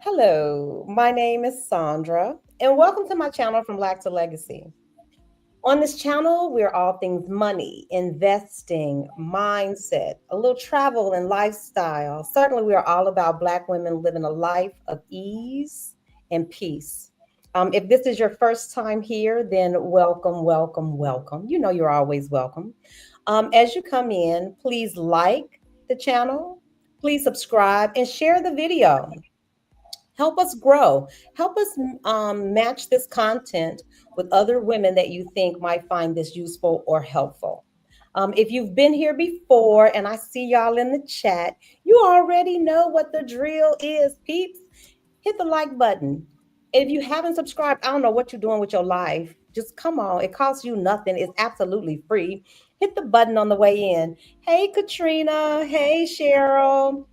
Hello, my name is Sandra, and welcome to my channel From Black to Legacy. On this channel, we're all things money, investing, mindset, a little travel and lifestyle. Certainly, we are all about Black women living a life of ease and peace. If this is your first time here, then welcome, welcome, welcome. You know you're always welcome. As you come in, please like the channel, please subscribe, and share the video. Help us grow. Help us match this content with other women that you think might find this useful or helpful. If you've been here before and I see y'all in the chat, you already know what the drill is, peeps. Hit the like button. If you haven't subscribed, I don't know what you're doing with your life. Just come on. It costs you nothing. It's absolutely free. Hit the button on the way in. Hey, Katrina. Hey, Cheryl.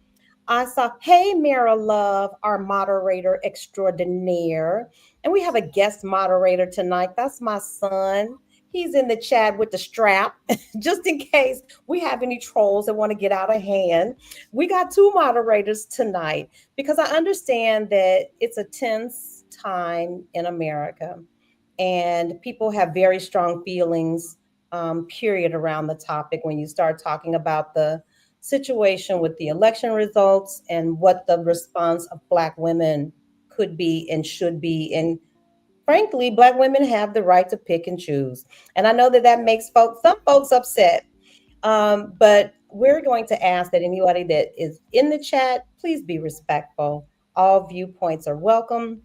I saw, hey, Mira Love, our moderator extraordinaire. And we have a guest moderator tonight. That's my son. He's in the chat with the strap, just in case we have any trolls that want to get out of hand. We got two moderators tonight because I understand that it's a tense time in America and people have very strong feelings, period, around the topic when you start talking about the situation with the election results and what the response of Black women could be and should be. And frankly, Black women have the right to pick and choose. And I know that that makes some folks upset. But we're going to ask that anybody that is in the chat, please be respectful. All viewpoints are welcome.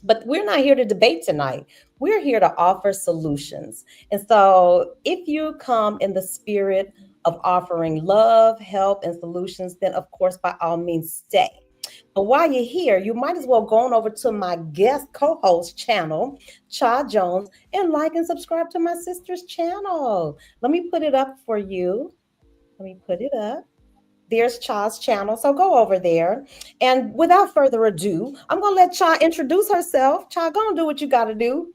But we're not here to debate tonight. We're here to offer solutions. And so if you come in the spirit of offering love, help, and solutions, then of course, by all means, stay. But while you're here, you might as well go on over to my guest co-host channel, Cha Jones, and like and subscribe to my sister's channel. Let me put it up for you. Let me put it up. There's Cha's channel. So go over there. And without further ado, I'm going to let Cha introduce herself. Cha, go and do what you got to do.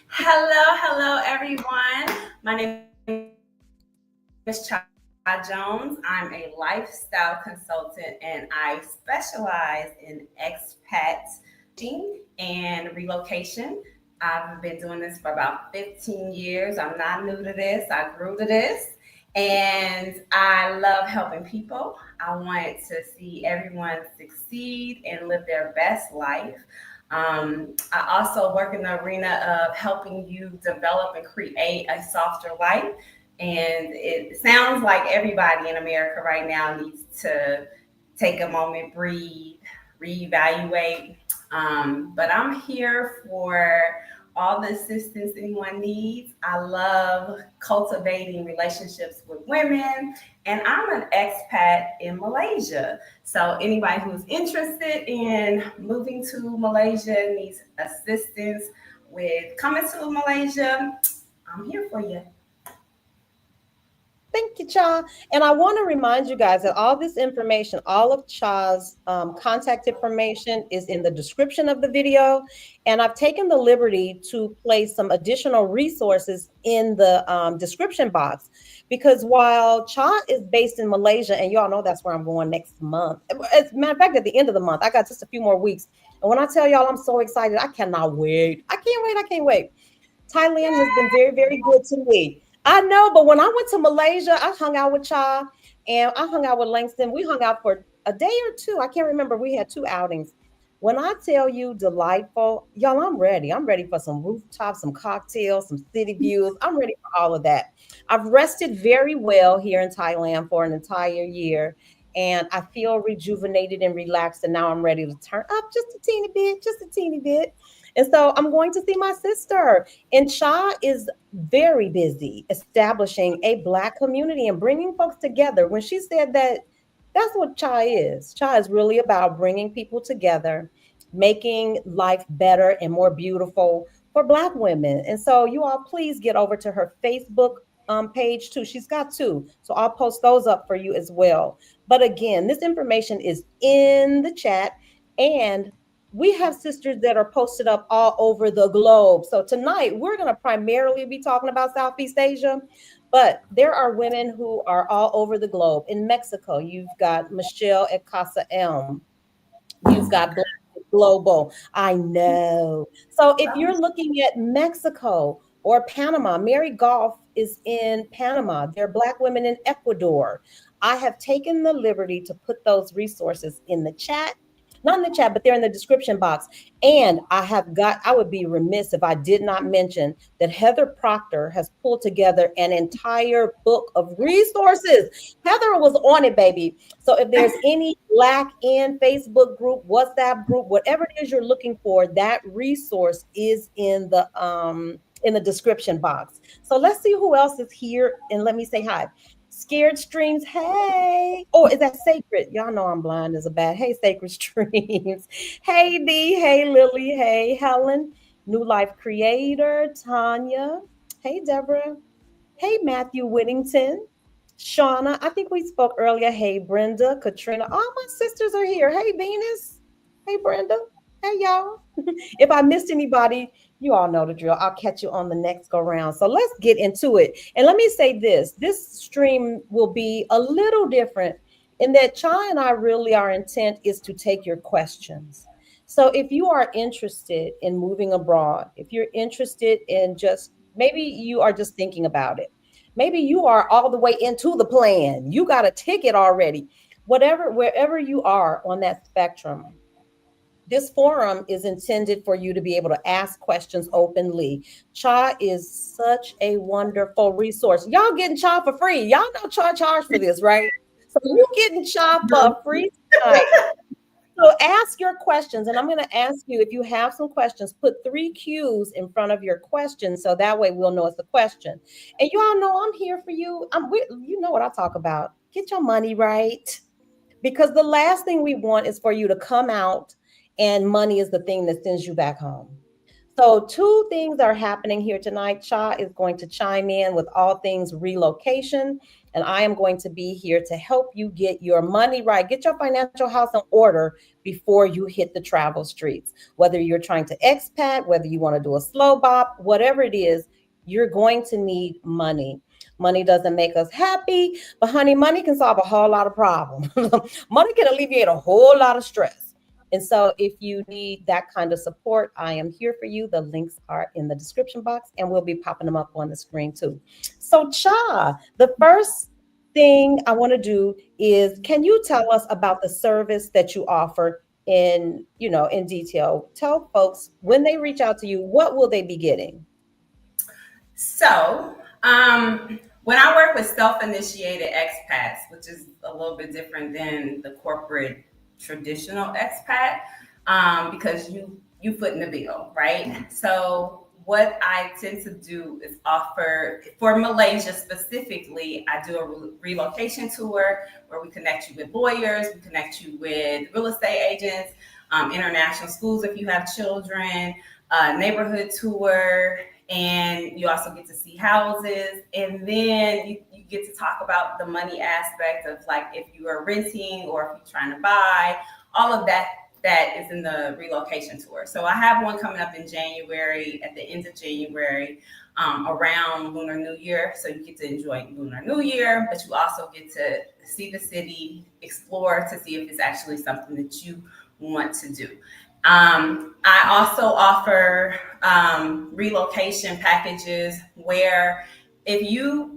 Hello, everyone. My name is Cha Jones. I'm a lifestyle consultant and I specialize in expats and relocation. I've been doing this for about 15 years. I'm not new to this. I grew to this. And I love helping people. I want to see everyone succeed and live their best life. I also work in the arena of helping you develop and create a softer life. And it sounds like everybody in America right now needs to take a moment, breathe, reevaluate. But I'm here for all the assistance anyone needs. I love cultivating relationships with women, and I'm an expat in Malaysia. So anybody who's interested in moving to Malaysia, needs assistance with coming to Malaysia, I'm here for you. Thank you, Cha. And I want to remind you guys that all this information, all of Cha's contact information is in the description of the video. And I've taken the liberty to place some additional resources in the description box. Because while Cha is based in Malaysia, and y'all know that's where I'm going next month. As a matter of fact, at the end of the month, I got just a few more weeks. And when I tell y'all I'm so excited, I cannot wait. I can't wait. I can't wait. Thailand has been very, very good to me. I know, but when I went to Malaysia, I hung out with Cha and I hung out with Langston. We hung out for a day or two. I can't remember. We had two outings. When I tell you delightful, y'all, I'm ready. I'm ready for some rooftops, some cocktails, some city views. I'm ready for all of that. I've rested very well here in Thailand for an entire year. And I feel rejuvenated and relaxed. And now I'm ready to turn up just a teeny bit, just a teeny bit. And so I'm going to see my sister. And Cha is very busy establishing a Black community and bringing folks together. When she said that, that's what Cha is. Cha is really about bringing people together, making life better and more beautiful for Black women. And so you all please get over to her Facebook page too. She's got two. So I'll post those up for you as well. But again, this information is in the chat. And we have sisters that are posted up all over the globe. So tonight we're going to primarily be talking about Southeast Asia, But there are women who are all over the globe. In Mexico, you've got Michelle at Casa Elm. You've got Black Global. I know. So if you're looking at Mexico or Panama, Mary Golf is in Panama. There are Black women in Ecuador. I have taken the liberty to put those resources in the chat. Not in the chat, but they're in the description box. And I would be remiss if I did not mention that Heather Proctor has pulled together an entire book of resources. Heather was on it, baby. So if there's any lack in Facebook group, WhatsApp group, whatever it is you're looking for, that resource is in the description box. So let's see who else is here and let me say hi. Scared Streams, hey. Oh, is that Sacred? Y'all know I'm blind as a bat. Hey, Sacred Streams. Hey, Dee. Hey, Lily. Hey, Helen. New Life Creator, Tanya. Hey, Deborah. Hey, Matthew Whittington. Shauna, I think we spoke earlier. Hey, Brenda, Katrina. All my sisters are here. Hey, Venus. Hey, Brenda. Hey, y'all. If I missed anybody, you all know the drill. I'll catch you on the next go round. So let's get into it. And let me say this stream will be a little different in that Chai and I really, our intent is to take your questions. So if you are interested in moving abroad, if you're interested in just maybe you are just thinking about it, maybe you are all the way into the plan, you got a ticket already, whatever, wherever you are on that spectrum, this forum is intended for you to be able to ask questions openly. Cha is such a wonderful resource. Y'all getting Cha for free. Y'all know Cha charge for this, right? So you getting Cha for free tonight. So ask your questions, and I'm going to ask you if you have some questions, put 3 Q's in front of your question, so that way we'll know it's a question. And you all know I'm here for you. You know what I talk about. Get your money right, because the last thing we want is for you to come out and money is the thing that sends you back home. So, two things are happening here tonight. Cha is going to chime in with all things relocation, and I am going to be here to help you get your money right, get your financial house in order before you hit the travel streets. Whether you're trying to expat, whether you want to do a slow bop, whatever it is, you're going to need money. Money doesn't make us happy, but honey, money can solve a whole lot of problems. Money can alleviate a whole lot of stress. And so, if you need that kind of support, I am here for you. The links are in the description box, and we'll be popping them up on the screen too. So, Cha, the first thing I want to do is, can you tell us about the service that you offer in detail? Tell folks when they reach out to you, what will they be getting? So, when I work with self-initiated expats, which is a little bit different than the corporate traditional expat, because you foot in the bill, right? So, what I tend to do is offer for Malaysia specifically. I do a relocation tour where we connect you with lawyers, we connect you with real estate agents, international schools if you have children, neighborhood tour, and you also get to see houses, and then you get to talk about the money aspect of like if you are renting or if you're trying to buy, all of that is in the relocation tour. So I have one coming up in January, at the end of January, around Lunar New Year. So you get to enjoy Lunar New Year, but you also get to see the city, explore to see if it's actually something that you want to do. I also offer relocation packages where if you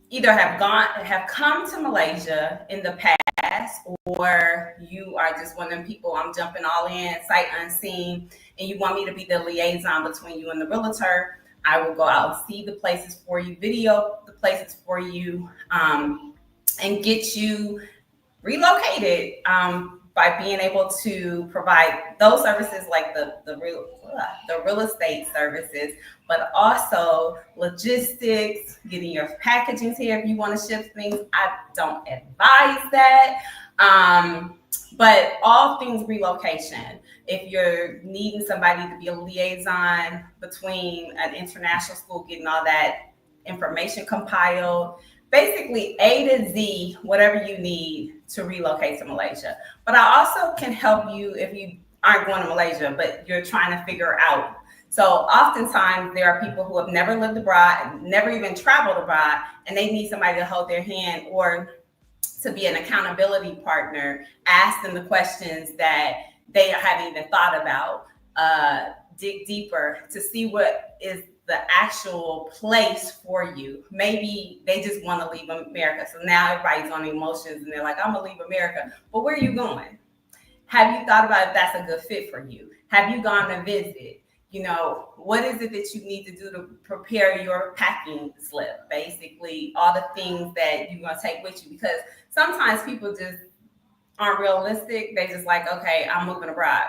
either have come to Malaysia in the past, or you are just one of them people, I'm jumping all in, sight unseen, and you want me to be the liaison between you and the realtor, I will go out and see the places for you, video the places for you, and get you relocated, by being able to provide those services like the real estate services, but also logistics, getting your packaging here if you want to ship things. I don't advise that. But all things relocation. If you're needing somebody to be a liaison between an international school, getting all that information compiled, basically A to Z, whatever you need to relocate to Malaysia. But I also can help you if you aren't going to Malaysia, but you're trying to figure out So oftentimes there are people who have never lived abroad, never even traveled abroad, and they need somebody to hold their hand or to be an accountability partner, ask them the questions that they haven't even thought about, dig deeper to see what is the actual place for you. Maybe they just want to leave America. So now everybody's on emotions and they're like, I'm going to leave America. But where are you going? Have you thought about if that's a good fit for you? Have you gone to visit? What is it that you need to do to prepare your packing slip? Basically, all the things that you're going to take with you. Because sometimes people just aren't realistic. They just like, okay, I'm moving abroad.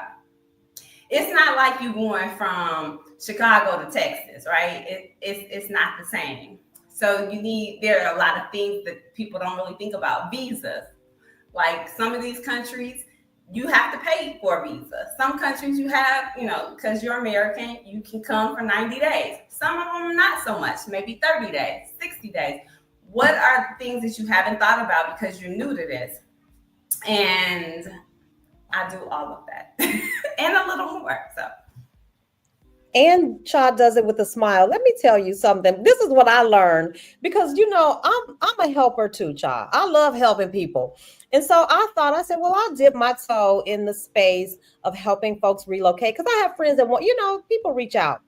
It's not like you going from Chicago to Texas, right? It's not the same. So there are a lot of things that people don't really think about. Visas. Like some of these countries, you have to pay for a visa. Some countries you have, because you're American, you can come for 90 days. Some of them not so much, maybe 30 days, 60 days. What are the things that you haven't thought about because you're new to this? And I do all of that and a little more. So. And Cha does it with a smile. Let me tell you something. This is what I learned because I'm a helper too, Cha. I love helping people. And so I said, well, I'll dip my toe in the space of helping folks relocate because I have friends that want, people reach out.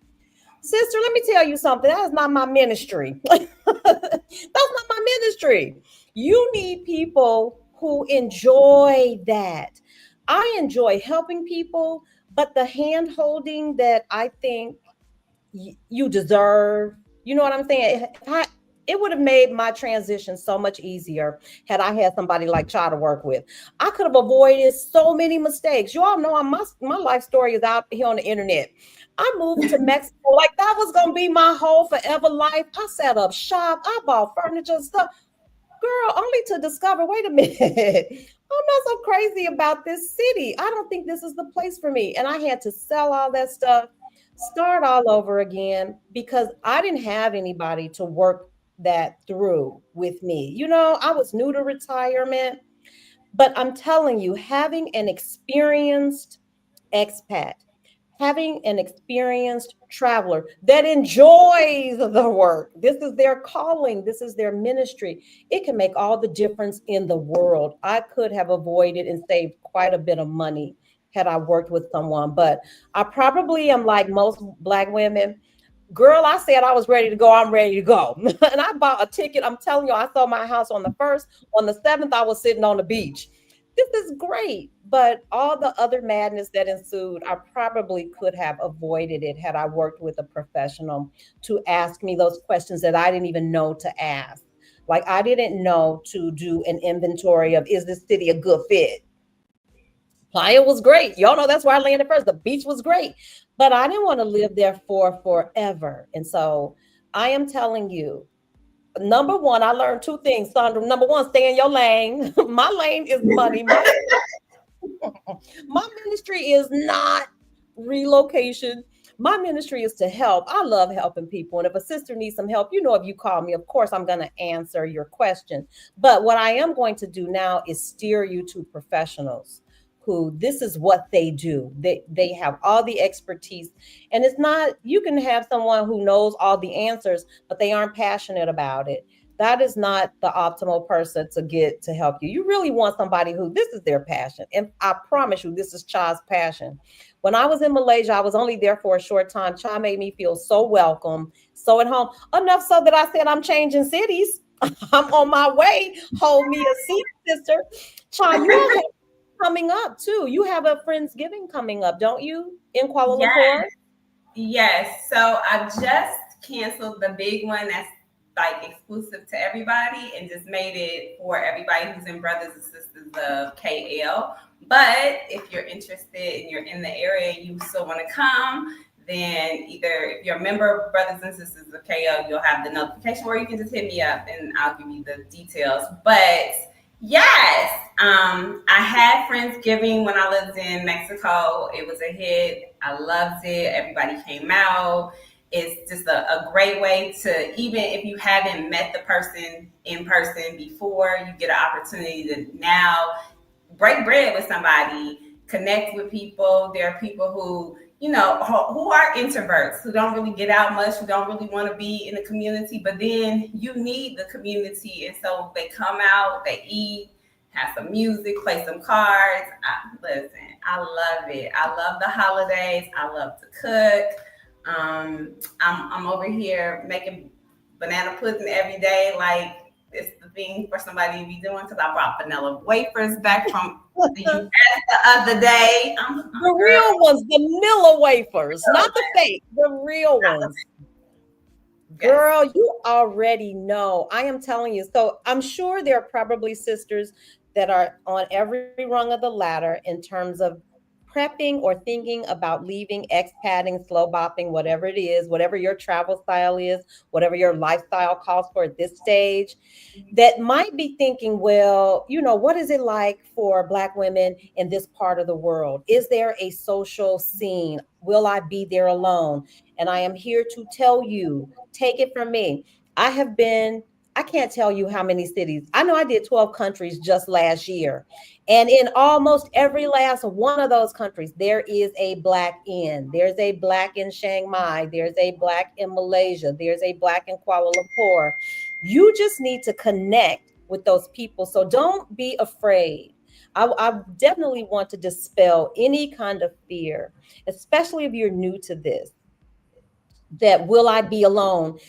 Sister, let me tell you something. That is not my ministry. That's not my ministry. You need people who enjoy that. I enjoy helping people, but the hand holding that I think you deserve, you know what I'm saying? It would have made my transition so much easier had I had somebody like Cha to work with. I could have avoided so many mistakes. You all know my life story is out here on the internet. I moved to Mexico like that was gonna be my whole forever life. I set up shop, I bought furniture and stuff. Girl, only to discover, wait a minute, I'm not so crazy about this city. I don't think this is the place for me. And I had to sell all that stuff, start all over again because I didn't have anybody to work that through with me. I was new to retirement, but I'm telling you, having an experienced expat, having an experienced traveler that enjoys the work, this is their calling, this is their ministry, it can make all the difference in the world. I could have avoided and saved quite a bit of money had I worked with someone, but I probably am like most Black women. Girl, I said I was ready to go. I'm ready to go. And I bought a ticket. I'm telling you, I sold my house on the 1st. On the 7th, I was sitting on the beach. This is great. But all the other madness that ensued, I probably could have avoided it had I worked with a professional to ask me those questions that I didn't even know to ask. Like I didn't know to do an inventory of, is this city a good fit? Playa was great. Y'all know that's where I landed first. The beach was great, but I didn't want to live there for forever. And so I am telling you, number one, I learned two things, Sandra. Number one, stay in your lane. My lane is money. My ministry is not relocation. My ministry is to help. I love helping people. And if a sister needs some help, if you call me, of course, I'm going to answer your question. But what I am going to do now is steer you to professionals who this is what they do. They have all the expertise. And it's not, you can have someone who knows all the answers, but they aren't passionate about it. That is not the optimal person to get to help you. You really want somebody who this is their passion. And I promise you, this is Cha's passion. When I was in Malaysia, I was only there for a short time. Cha made me feel so welcome, so at home, enough so that I said, I'm changing cities. I'm on my way. Hold me a seat, sister. Cha, you all have coming up too. You have a Friendsgiving coming up, don't you, in Kuala Lumpur? Yes. So I just canceled the big one that's like exclusive to everybody and just made it for everybody who's in Brothers and Sisters of KL. But if you're interested and you're in the area and you still want to come, then either if you're a member of Brothers and Sisters of KL, you'll have the notification, or you can just hit me up and I'll give you the details. But yes, I had Friendsgiving when I lived in Mexico. It was a hit. I loved it. Everybody came out. It's just a great way to, even if you haven't met the person in person before, you get an opportunity to now break bread with somebody, connect with people. There are people who who are introverts, who don't really get out much, who don't really want to be in the community, but then you need the community. And so they come out, they eat, have some music, play some cards. Listen, I love it. I love the holidays. I love to cook. I'm over here making banana pudding every day. Like, it's the thing for somebody to be doing because I brought vanilla wafers back from the The US the other day. Girl, real ones, the Miller wafers, not the fake, the real ones. yes. Girl, you already know. I am telling you. So I'm sure there are probably sisters that are on every rung of the ladder in terms of prepping or thinking about leaving, expatting, slow bopping, whatever it is, whatever your travel style is, whatever your lifestyle calls for at this stage, that might be thinking, well, what is it like for Black women in this part of the world? Is there a social scene? Will I be there alone? And I am here to tell you, take it from me. I have been, I can't tell you how many cities. I know I did 12 countries just last year. And in almost every last one of those countries, there is a Black in. There's a Black in Chiang Mai. There's a Black in Malaysia. There's a Black in Kuala Lumpur. You just need to connect with those people. So don't be afraid. I definitely want to dispel any kind of fear, especially if you're new to this, that will I be alone?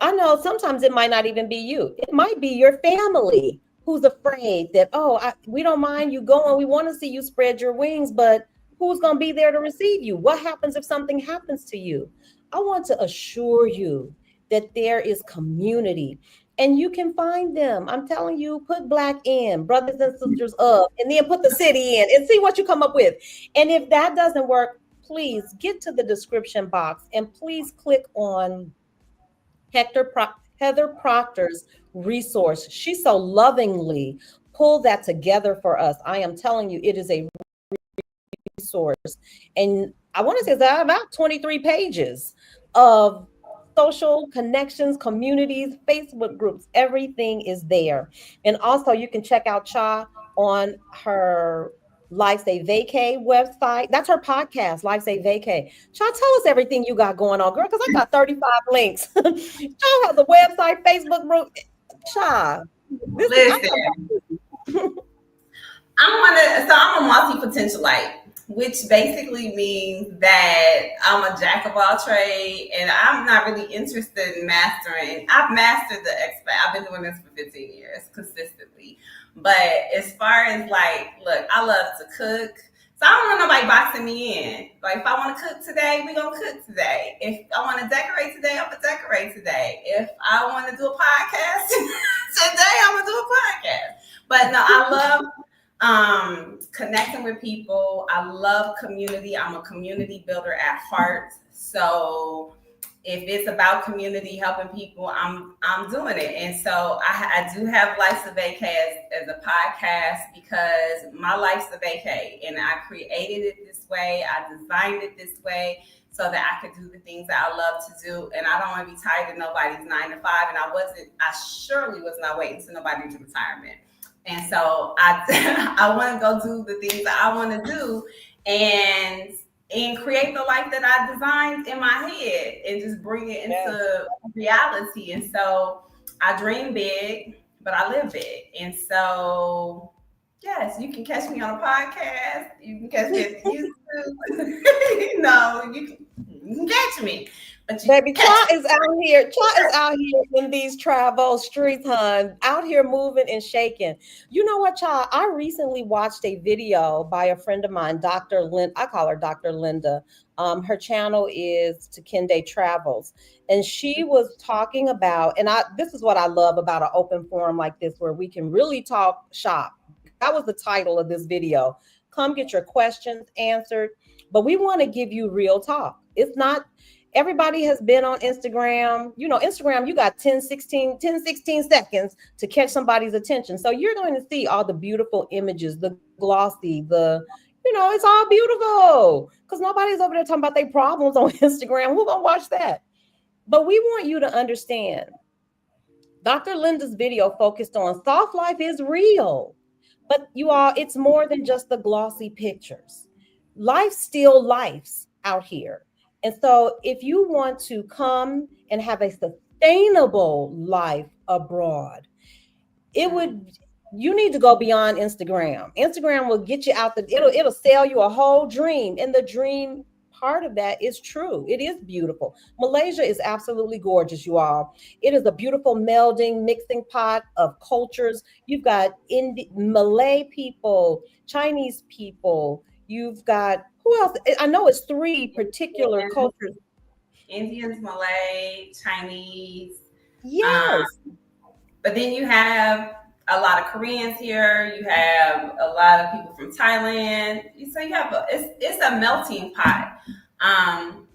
I know sometimes it might not even be you. It might be your family who's afraid that, oh, we don't mind you going. We want to see you spread your wings, but who's going to be there to receive you? What happens if something happens to you? I want to assure you that there is community and you can find them. I'm telling you, put Black in, brothers and sisters of, and then put the city in and see what you come up with. And if that doesn't work, please get to the description box and please click on Heather Proctor's resource. She so lovingly pulled that together for us. I am telling you, it is a resource. And I want to say that about 23 pages of social connections, communities, Facebook groups, everything is there. And also you can check out Cha on her Life's a Vacay website. That's her podcast, Life's a Vacay. Cha, tell us everything you got going on, girl, because I got 35 links. Cha has a website, Facebook group. Cha, this is Listen, I'm a multi-potentialite, which basically means that I'm a jack of all trade, and I'm not really interested in mastering. I've mastered the expat. I've been doing this for 15 years consistently. But as far as like, look, I love to cook. So I don't want nobody boxing me in. Like, if I want to cook today, we gonna cook today. If I want to decorate today, I'm gonna decorate today. If I want to do a podcast today, I'm gonna do a podcast. But no, I love connecting with people. I love community. I'm a community builder at heart. So if it's about community helping people, I'm doing it. And so I do have Life's a Vacay as a podcast because my life's a vacay, and I created it this way. I designed it this way so that I could do the things that I love to do. And I don't want to be tied to nobody's 9 to 5. And I surely was not waiting to nobody to retirement. And so I I want to go do the things that I want to do and create the life that I designed in my head and just bring it Yes. into reality. And so I dream big, but I live big. And so yes, you can catch me on a podcast. You can catch me at YouTube. You can catch me, but you Baby, catch Cha is out here. Cha is out here in these travel streets, hun, out here moving and shaking. You know what, Cha? I recently watched a video by a friend of mine, Dr. Lynn. I call her Dr. Linda. Her channel is Takende Travels. And she was talking about, and this is what I love about an open forum like this, where we can really talk shop. That was the title of this video. Come get your questions answered. But we want to give you real talk. It's not everybody has been on Instagram. Instagram, you got 10, 16 seconds to catch somebody's attention. So you're going to see all the beautiful images, the glossy, it's all beautiful because nobody's over there talking about their problems on Instagram. Who's going to watch that? But we want you to understand Dr. Linda's video focused on soft life is real, but it's more than just the glossy pictures. Life still lives. out here. And so if you want to come and have a sustainable life abroad, it Mm. would you need to go beyond Instagram. Instagram will get you out it'll sell you a whole dream. And the dream part of that is true. It is beautiful. Malaysia is absolutely gorgeous, you all. It is a beautiful melding, mixing pot of cultures. You've got Malay people, Chinese people, you've got who else? I know it's three particular Indians, cultures. Indians, Malay, Chinese. Um, Yes. but then you have a lot of Koreans here. You have a lot of people from Thailand. So you have it's a melting pot. Um,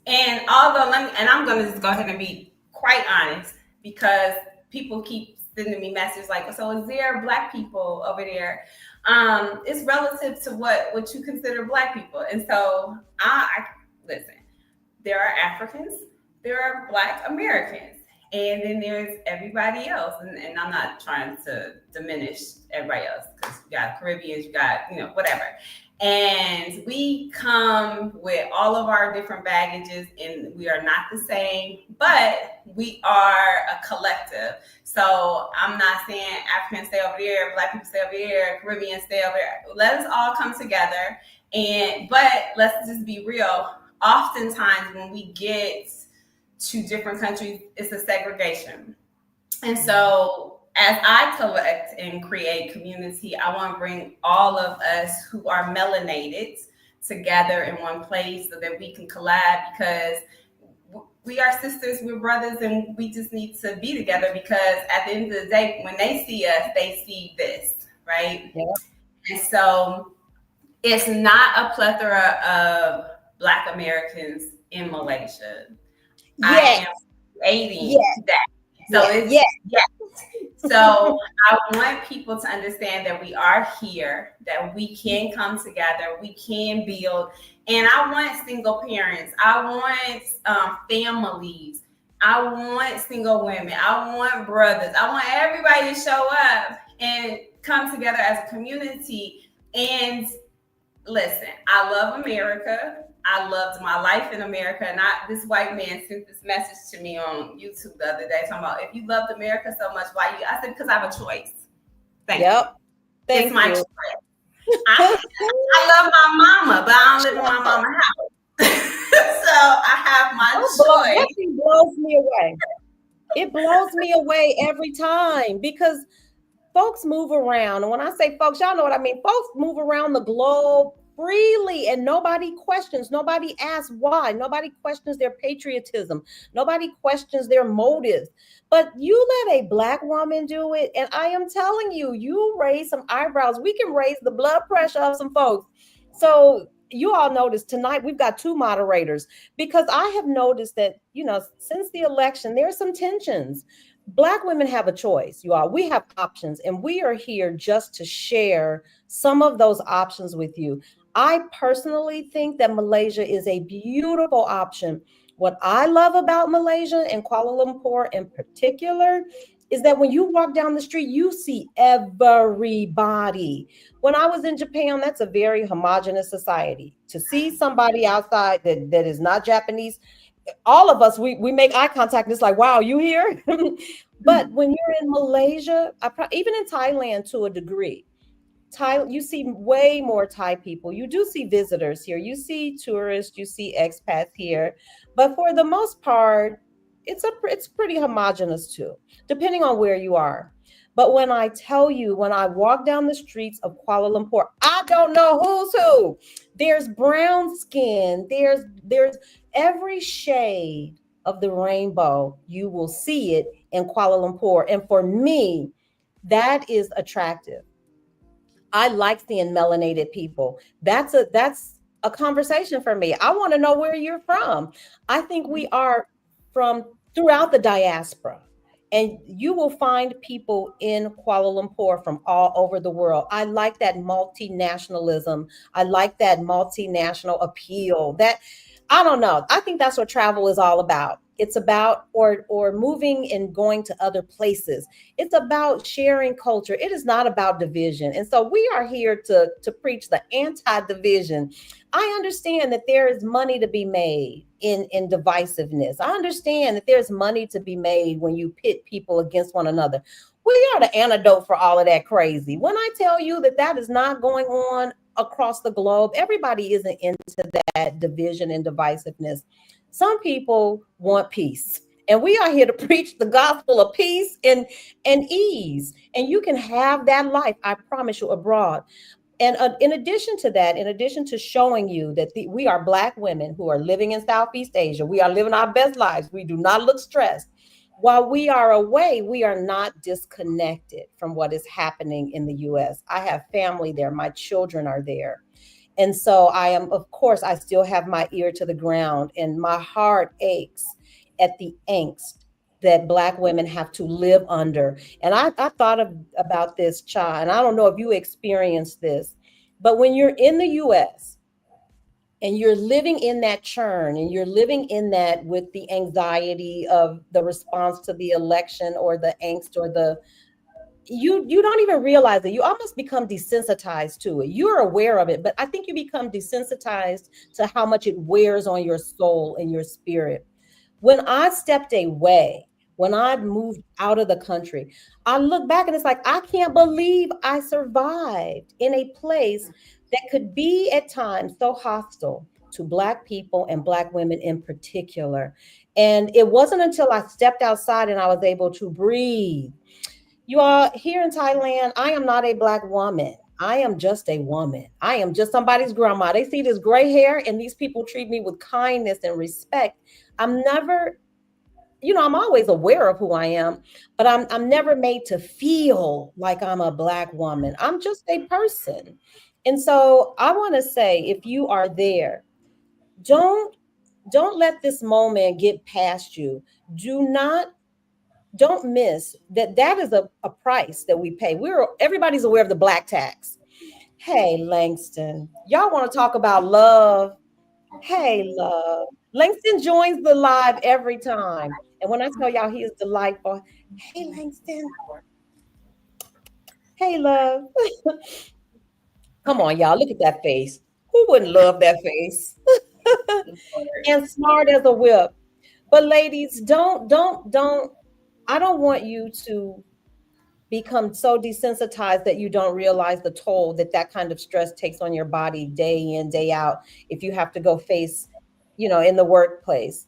and although and I'm gonna just go ahead and be quite honest because people keep sending me messages like, so is there black people over there? It's relative to what you consider black people. And so I listen, there are Africans, there are Black Americans, and then there's everybody else. And I'm not trying to diminish everybody else because you got Caribbeans, you got, whatever. And we come with all of our different baggages, and we are not the same, but we are a collective. So I'm not saying Africans stay over there, Black people stay over here, Caribbeans stay over there. Let us all come together. But let's just be real. Oftentimes when we get to different countries, it's a segregation. And so as I collect and create community, I want to bring all of us who are melanated together in one place so that we can collab because we are sisters, we're brothers, and we just need to be together because at the end of the day, when they see us, they see this, right? Yeah. And so it's not a plethora of Black Americans in Malaysia. I Yes. am creating Yes. that. So Yes. it's Yes. yeah. So I want people to understand that we are here, that we can come together, we can build. And I want single parents, I want families, I want single women, I want brothers, I want everybody to show up and come together as a community. And listen, I love America. I loved my life in America. And this white man sent this message to me on YouTube the other day talking about if you loved America so much, why you? I said, because I have a choice. Thank you. Yep. It's Thank my you. choice. I love my mama, but I don't live in my mama's house. So I have my That choice. thing blows me away. It blows me away every time because folks move around. And when I say folks, y'all know what I mean. Folks move around the globe freely and nobody questions, nobody asks why, nobody questions their patriotism, nobody questions their motives. But you let a Black woman do it, and I am telling you, you raise some eyebrows. We can raise the blood pressure of some folks. So you all notice tonight we've got two moderators because I have noticed that, since the election, there's some tensions. Black women have a choice, you all. We have options, and we are here just to share some of those options with you. I personally think that Malaysia is a beautiful option. What I love about Malaysia and Kuala Lumpur in particular is that when you walk down the street, you see everybody. When I was in Japan, that's a very homogenous society. To see somebody outside that is not Japanese, all of us, we make eye contact and it's like, wow, you here? But when you're in Malaysia, even in Thailand to a degree, you see way more Thai people. You do see visitors here. You see tourists. You see expats here. But for the most part, it's pretty homogenous too, depending on where you are. But when I tell you, when I walk down the streets of Kuala Lumpur, I don't know who's who. There's brown skin. There's every shade of the rainbow. You will see it in Kuala Lumpur, and for me, that is attractive. I like seeing melanated people. That's a conversation for me. I want to know where you're from. I think we are from throughout the diaspora. And you will find people in Kuala Lumpur from all over the world. I like that multinationalism. I like that multinational appeal. That I don't know. I think that's what travel is all about. It's about or moving and going to other places. It's about sharing culture. It is not about division. And so we are here to preach the anti-division. I understand that there is money to be made in divisiveness. I understand that there's money to be made when you pit people against one another. We are the antidote for all of that crazy. When I tell you that that is not going on across the globe, everybody isn't into that division and divisiveness. Some people want peace. And we are here to preach the gospel of peace and ease. And you can have that life, I promise you, abroad. And in addition to that, in addition to showing you that we are Black women who are living in Southeast Asia, we are living our best lives. We do not look stressed. While we are away, we are not disconnected from what is happening in the US. I have family there, my children are there. And so I am, of course, I still have my ear to the ground and my heart aches at the angst that Black women have to live under. And I thought about this, Cha, and I don't know if you experienced this, but when you're in the US and you're living in that churn and you're living in that with the anxiety of the response to the election or the angst or the you don't even realize it. You almost become desensitized to it. You're aware of it, but I think you become desensitized to how much it wears on your soul and your spirit. When I stepped away, when I moved out of the country, I look back and it's like, I can't believe I survived in a place that could be at times so hostile to Black people and Black women in particular. And it wasn't until I stepped outside and I was able to breathe. You are here in Thailand. I am not a Black woman. I am just a woman. I am just somebody's grandma. They see this gray hair and these people treat me with kindness and respect. I'm never, I'm always aware of who I am, but I'm never made to feel like I'm a Black woman. I'm just a person. And so I want to say, if you are there, don't don't let this moment get past you. Do not don't miss that that is a price that we pay. Everybody's aware of the Black tax. Hey, Langston, y'all want to talk about love? Hey, love. Langston joins the live every time. And when I tell y'all he is delightful, hey, Langston. Hey, love. Come on, y'all. Look at that face. Who wouldn't love that face? And smart as a whip. But ladies, don't. I don't want you to become so desensitized that you don't realize the toll that that kind of stress takes on your body day in, day out. If you have to go face, in the workplace,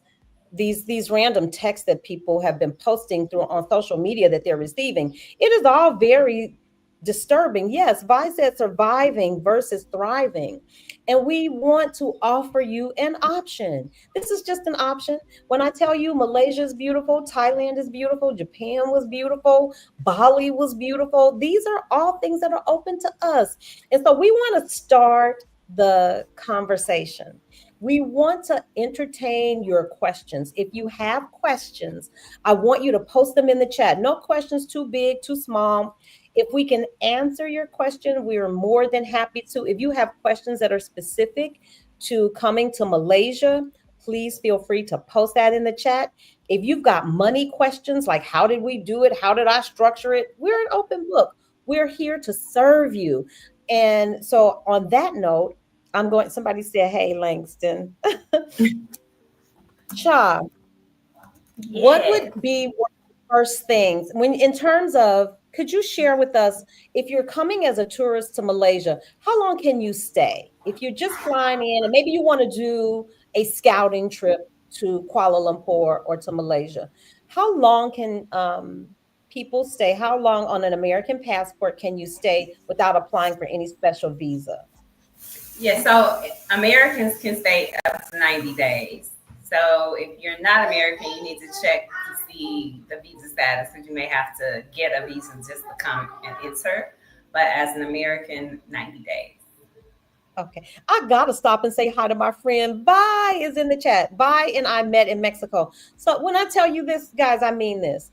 these random texts that people have been posting through on social media that they're receiving, it is all very disturbing. Yes, Vi said surviving versus thriving. And we want to offer you an option. This is just an option. When I tell you Malaysia is beautiful, Thailand is beautiful, Japan was beautiful, Bali was beautiful, these are all things that are open to us. And so we want to start the conversation. We want to entertain your questions. If you have questions, I want you to post them in the chat. No questions too big, too small. If we can answer your question, we are more than happy to. If you have questions that are specific to coming to Malaysia, please feel free to post that in the chat. If you've got money questions like how did we do it? How did I structure it? We're an open book. We're here to serve you. And so on that note, somebody said, hey, Langston. Cha, what Yes. would be one of the first things when, in terms of, could you share with us if you're coming as a tourist to Malaysia, how long can you stay? If you're just flying in and maybe you want to do a scouting trip to Kuala Lumpur or to Malaysia, how long can people stay? How long on an American passport can you stay without applying for any special visa? Yeah, so Americans can stay up to 90 days. So if you're not American, you need to check to see the visa status because you may have to get a visa just to come and enter. But as an American, 90 days. Okay. I gotta stop and say hi to my friend. Bye is in the chat. Bye and I met in Mexico. So when I tell you this, guys, I mean this.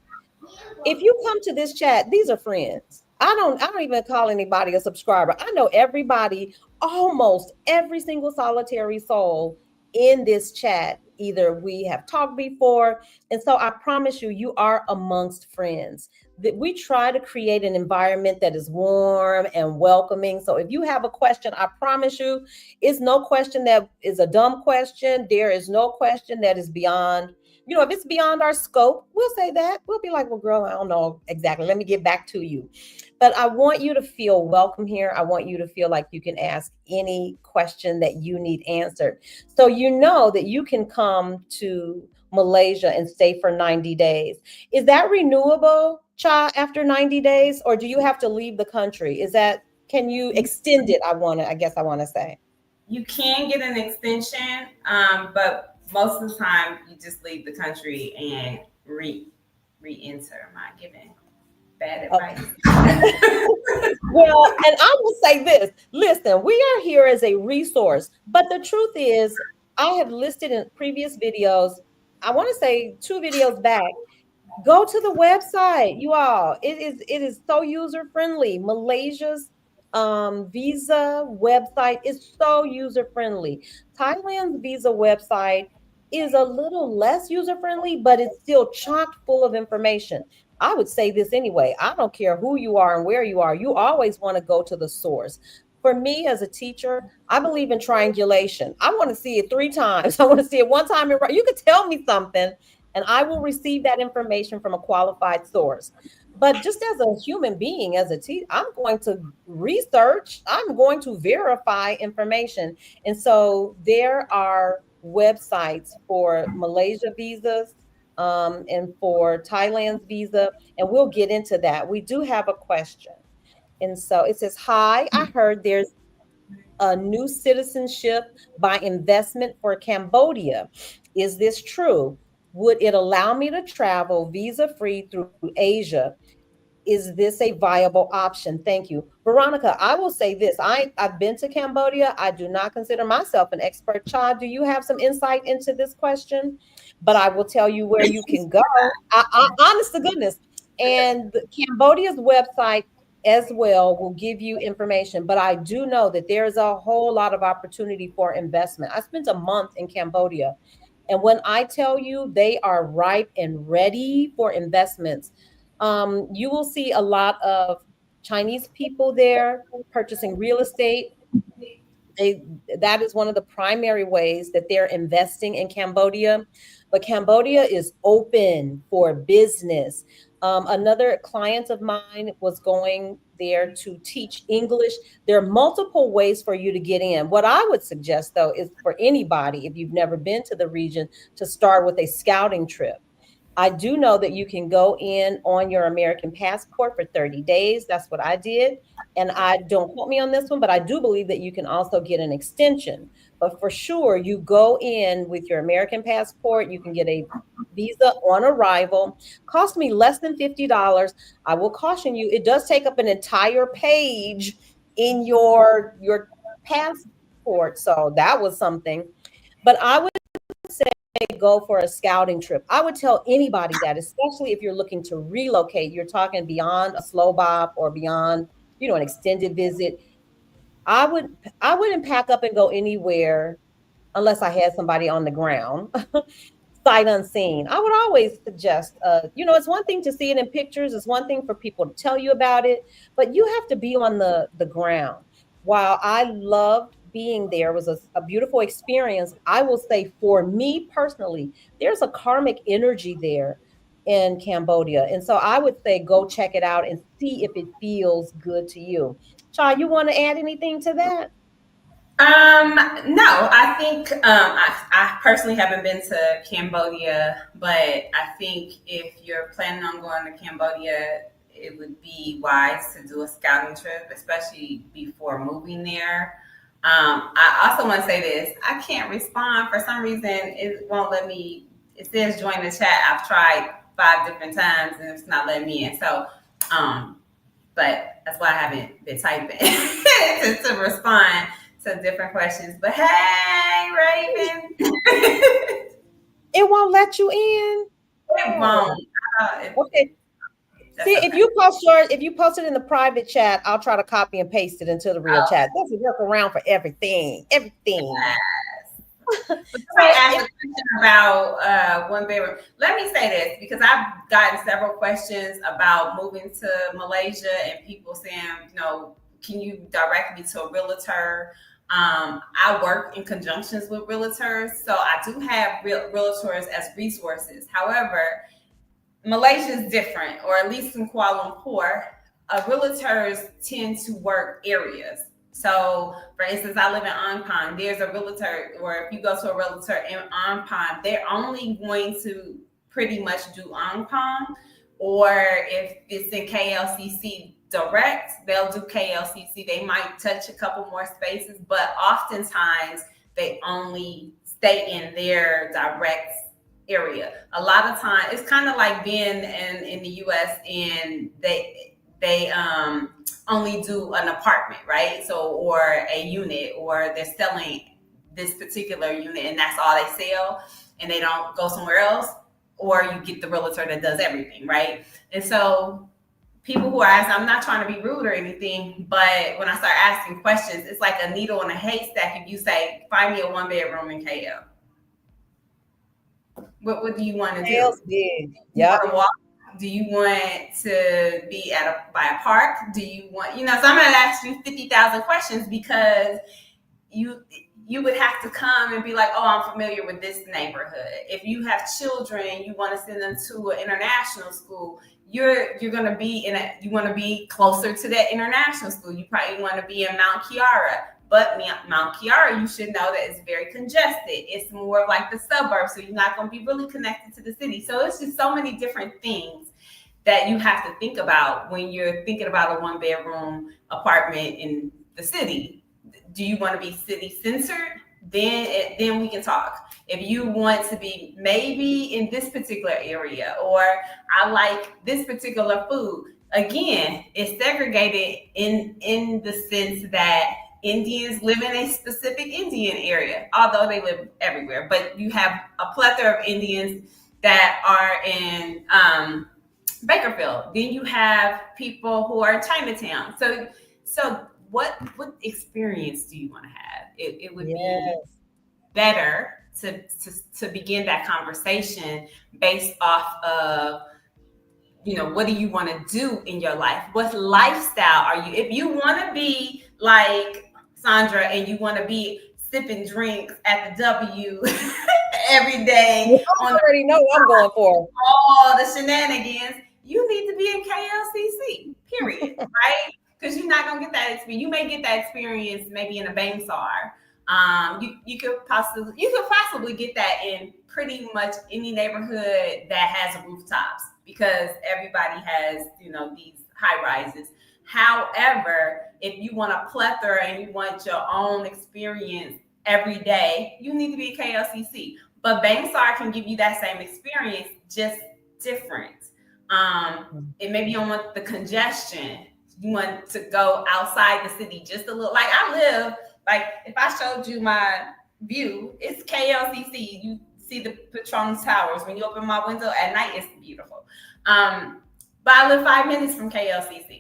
If you come to this chat, these are friends. I don't even call anybody a subscriber. I know everybody, almost every single solitary soul in this chat either we have talked before. And so I promise you, you are amongst friends. That we try to create an environment that is warm and welcoming. So if you have a question, I promise you, it's no question that is a dumb question. There is no question that is beyond, if it's beyond our scope, we'll say that. We'll be like, well, girl, I don't know exactly. Let me get back to you. But I want you to feel welcome here. I want you to feel like you can ask any question that you need answered. So you know that you can come to Malaysia and stay for 90 days. Is that renewable, Cha, after 90 days? Or do you have to leave the country? Can you extend it? I guess I want to say. You can get an extension, but most of the time you just leave the country and re-enter. Am I giving bad advice? Well, and I will say this, listen, we are here as a resource, but the truth is, I have listed in previous videos, I want to say 2 videos back, go to the website, you all. It is so user friendly. Malaysia's visa website is so user friendly. Thailand's visa website is a little less user friendly, but it's still chock full of information. I would say this anyway. I don't care who you are and where you are. You always want to go to the source. For me as a teacher, I believe in triangulation. I want to see it 3 times. I want to see it one time. You could tell me something and I will receive that information from a qualified source. But just as a human being, as a teacher, I'm going to research, I'm going to verify information. And so there are websites for Malaysia visas and for Thailand's visa, and we'll get into that. We do have a question. And so it says, hi, I heard there's a new citizenship by investment for Cambodia. Is this true? Would it allow me to travel visa free through Asia? Is this a viable option? Thank you. Veronica, I will say this. I've been to Cambodia. I do not consider myself an expert. Chad, do you have some insight into this question? But I will tell you where you can go. Honest to goodness. And Cambodia's website as well will give you information. But I do know that there's a whole lot of opportunity for investment. I spent a month in Cambodia. And when I tell you they are ripe and ready for investments, you will see a lot of Chinese people there purchasing real estate. They, that is one of the primary ways that they're investing in Cambodia. But Cambodia is open for business. Another client of mine was going there to teach English. There are multiple ways for you to get in. What I would suggest, though, is for anybody, if you've never been to the region, to start with a scouting trip. I do know that you can go in on your American passport for 30 days. That's what I did. And I don't quote me on this one, but I do believe that you can also get an extension. But for sure, you go in with your American passport. You can get a visa on arrival. Cost me less than $50. I will caution you, it does take up an entire page in your passport. So that was something. But I would say go for a scouting trip. I would tell anybody that, especially if you're looking to relocate, you're talking beyond a slow bop or beyond, an extended visit. I wouldn't pack up and go anywhere unless I had somebody on the ground. Sight unseen. I would always suggest, it's one thing to see it in pictures, it's one thing for people to tell you about it, but you have to be on the ground. While I loved being there, it was a beautiful experience. I will say for me personally, there's a karmic energy there in Cambodia. And so I would say go check it out and see if it feels good to you. Cha, you want to add anything to that? No, I think I personally haven't been to Cambodia, but I think if you're planning on going to Cambodia, it would be wise to do a scouting trip, especially before moving there. I also want to say this: I can't respond for some reason. It won't let me. It says join the chat. I've tried 5 different times and it's not letting me in. So, but that's why I haven't been typing to respond to different questions. But hey, Raven. It won't let you in. It won't. Okay. See, okay. if you post it in the private chat, I'll try to copy and paste it into the real chat. There's a workaround for everything. Everything. Yes. But So somebody asked it, a question about one bedroom. Let me say this because I've gotten several questions about moving to Malaysia and people saying, can you direct me to a realtor? I work in conjunctions with realtors, so I do have realtors as resources. However, Malaysia is different, or at least in Kuala Lumpur, realtors tend to work areas. So, for instance, I live in Angkon. There's a realtor, or if you go to a realtor in Angkon, they're only going to pretty much do Angkon, or if it's in KLCC direct, they'll do KLCC. They might touch a couple more spaces, but oftentimes they only stay in their direct area. A lot of time, it's kind of like being in the U.S. and they only do an apartment, right? So or a unit, or they're selling this particular unit and that's all they sell, and they don't go somewhere else. Or you get the realtor that does everything, right? And so people who are asking, I'm not trying to be rude or anything, but when I start asking questions, it's like a needle in a haystack. If you say, find me a one bedroom in KL, what do you want to do? sales big. You Yep. want to walk? Do you want to be by a park? Do you want, so I'm going to ask you 50,000 questions because you you would have to come and be like, oh, I'm familiar with this neighborhood. If you have children, you want to send them to an international school. You're going to be you want to be closer to that international school. You probably want to be in Mount Kiara. But Mount Kiara, you should know that it's very congested. It's more of like the suburbs, so you're not going to be really connected to the city. So it's just so many different things that you have to think about when you're thinking about a one bedroom apartment in the city. Do you want to be city centered? Then we can talk. If you want to be maybe in this particular area, or I like this particular food, again, it's segregated in the sense that Indians live in a specific Indian area, although they live everywhere. But you have a plethora of Indians that are in Bakerfield. Then you have people who are in Chinatown. So what experience do you want to have? It would be Yes. better to begin that conversation based off of, what do you want to do in your life? What lifestyle are you? If you want to be like Sandra and you want to be sipping drinks at the W every You day on already know what I'm going for. all the shenanigans, you need to be in KLCC, period, right? Because you're not gonna get that experience. You may get that experience maybe in a Bangsar. You could possibly get that in pretty much any neighborhood that has rooftops, because everybody has these high rises. However, if you want a plethora and you want your own experience every day, you need to be in KLCC. But Bangsar can give you that same experience, just different. And maybe you don't want the congestion. You want to go outside the city just a little. Like I live, like if I showed you my view, it's KLCC. You see the Patronus Towers. When you open my window at night, it's beautiful. But I live 5 minutes from KLCC.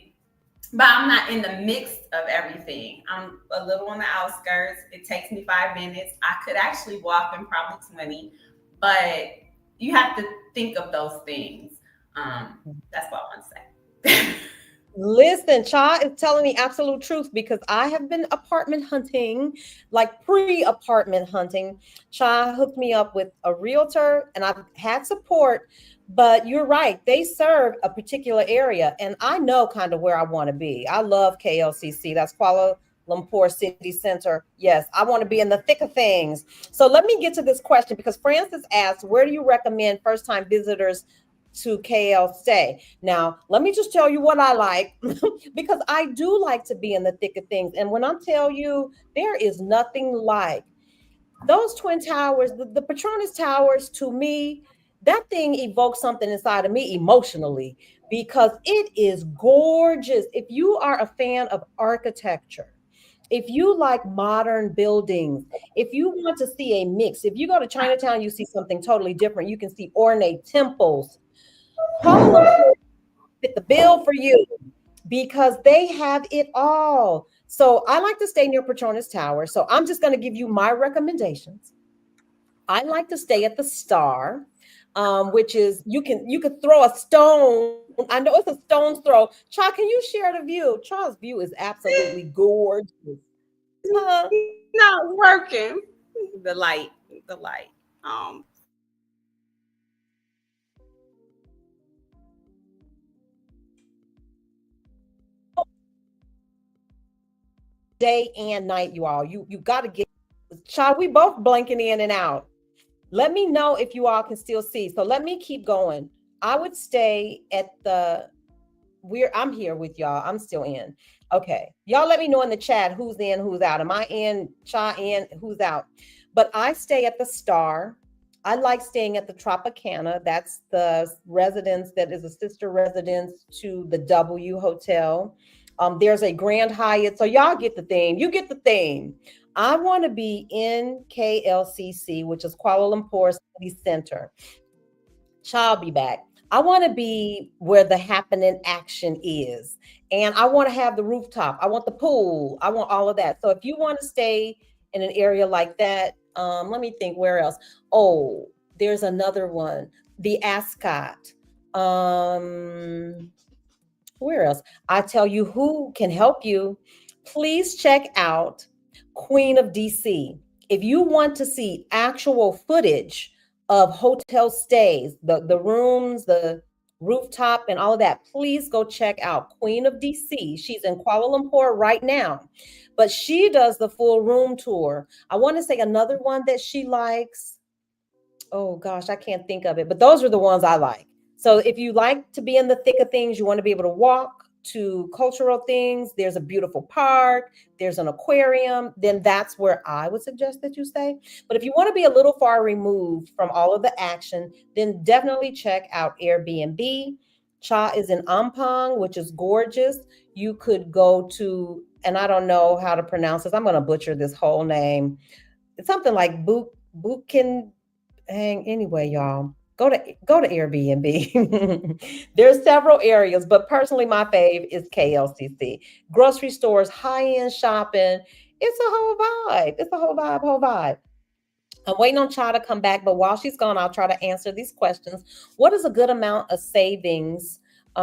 But I'm not in the mix of everything. I'm a little on the outskirts. It takes me 5 minutes. I could actually walk in probably 20, but you have to think of those things. That's what I want to say. Listen, Cha is telling the absolute truth because I have been apartment hunting, like pre-apartment hunting. Cha hooked me up with a realtor and I've had support, but you're right. They serve a particular area and I know kind of where I want to be. I love KLCC. That's Kuala Lumpur City Center. Yes, I want to be in the thick of things. So let me get to this question because Francis asked, where do you recommend first-time visitors to KL stay? Now, let me just tell you what I like because I do like to be in the thick of things. And when I tell you, there is nothing like those Twin Towers, the Petronas Towers, to me, that thing evokes something inside of me emotionally because it is gorgeous. If you are a fan of architecture, if you like modern buildings, if you want to see a mix, if you go to Chinatown, you see something totally different. You can see ornate temples. Kuala Lumpur fit the bill for you because they have it all. So I like to stay near Petronas Tower. So I'm just going to give you my recommendations. I like to stay at the Star, which is you could throw a stone. I know it's a stone's throw. Cha, can you share the view? Cha's view is absolutely gorgeous. Huh? It's not working. The light, the light. Day and night, you all. You got to get. Cha, we both blinking in and out. Let me know if you all can still see. So let me keep going. I would stay at the I'm here with y'all. I'm still in. Okay. Y'all let me know in the chat who's in, who's out. Am I in, Cha in, who's out? But I stay at the Star. I like staying at the Tropicana. That's the residence that is a sister residence to the W Hotel. There's a Grand Hyatt. So y'all get the theme. You get the theme. I want to be in KLCC, which is Kuala Lumpur City Center. Child be back. I want to be where the happening action is. And I want to have the rooftop. I want the pool. I want all of that. So if you want to stay in an area like that, let me think where else. Oh, there's another one. The Ascot. Um, where else? I tell you who can help you. Please check out Queen of DC. If you want to see actual footage of hotel stays, the rooms, the rooftop, and all of that, please go check out Queen of DC. She's in Kuala Lumpur right now, but she does the full room tour. I want to say another one that she likes. Oh gosh, I can't think of it, but those are the ones I like. So if you like to be in the thick of things, you want to be able to walk to cultural things, there's a beautiful park, there's an aquarium, then that's where I would suggest that you stay. But if you want to be a little far removed from all of the action, then definitely check out Airbnb. Cha is in Ampang, which is gorgeous. You could go to, and I don't know how to pronounce this. I'm going to butcher this whole name. It's something like Bukin hang anyway, y'all. Go to Airbnb. There's several areas, but personally, my fave is KLCC. Grocery stores, high end shopping. It's a whole vibe. It's a whole vibe, whole vibe. I'm waiting on Cha to come back, but while she's gone, I'll try to answer these questions. What is a good amount of savings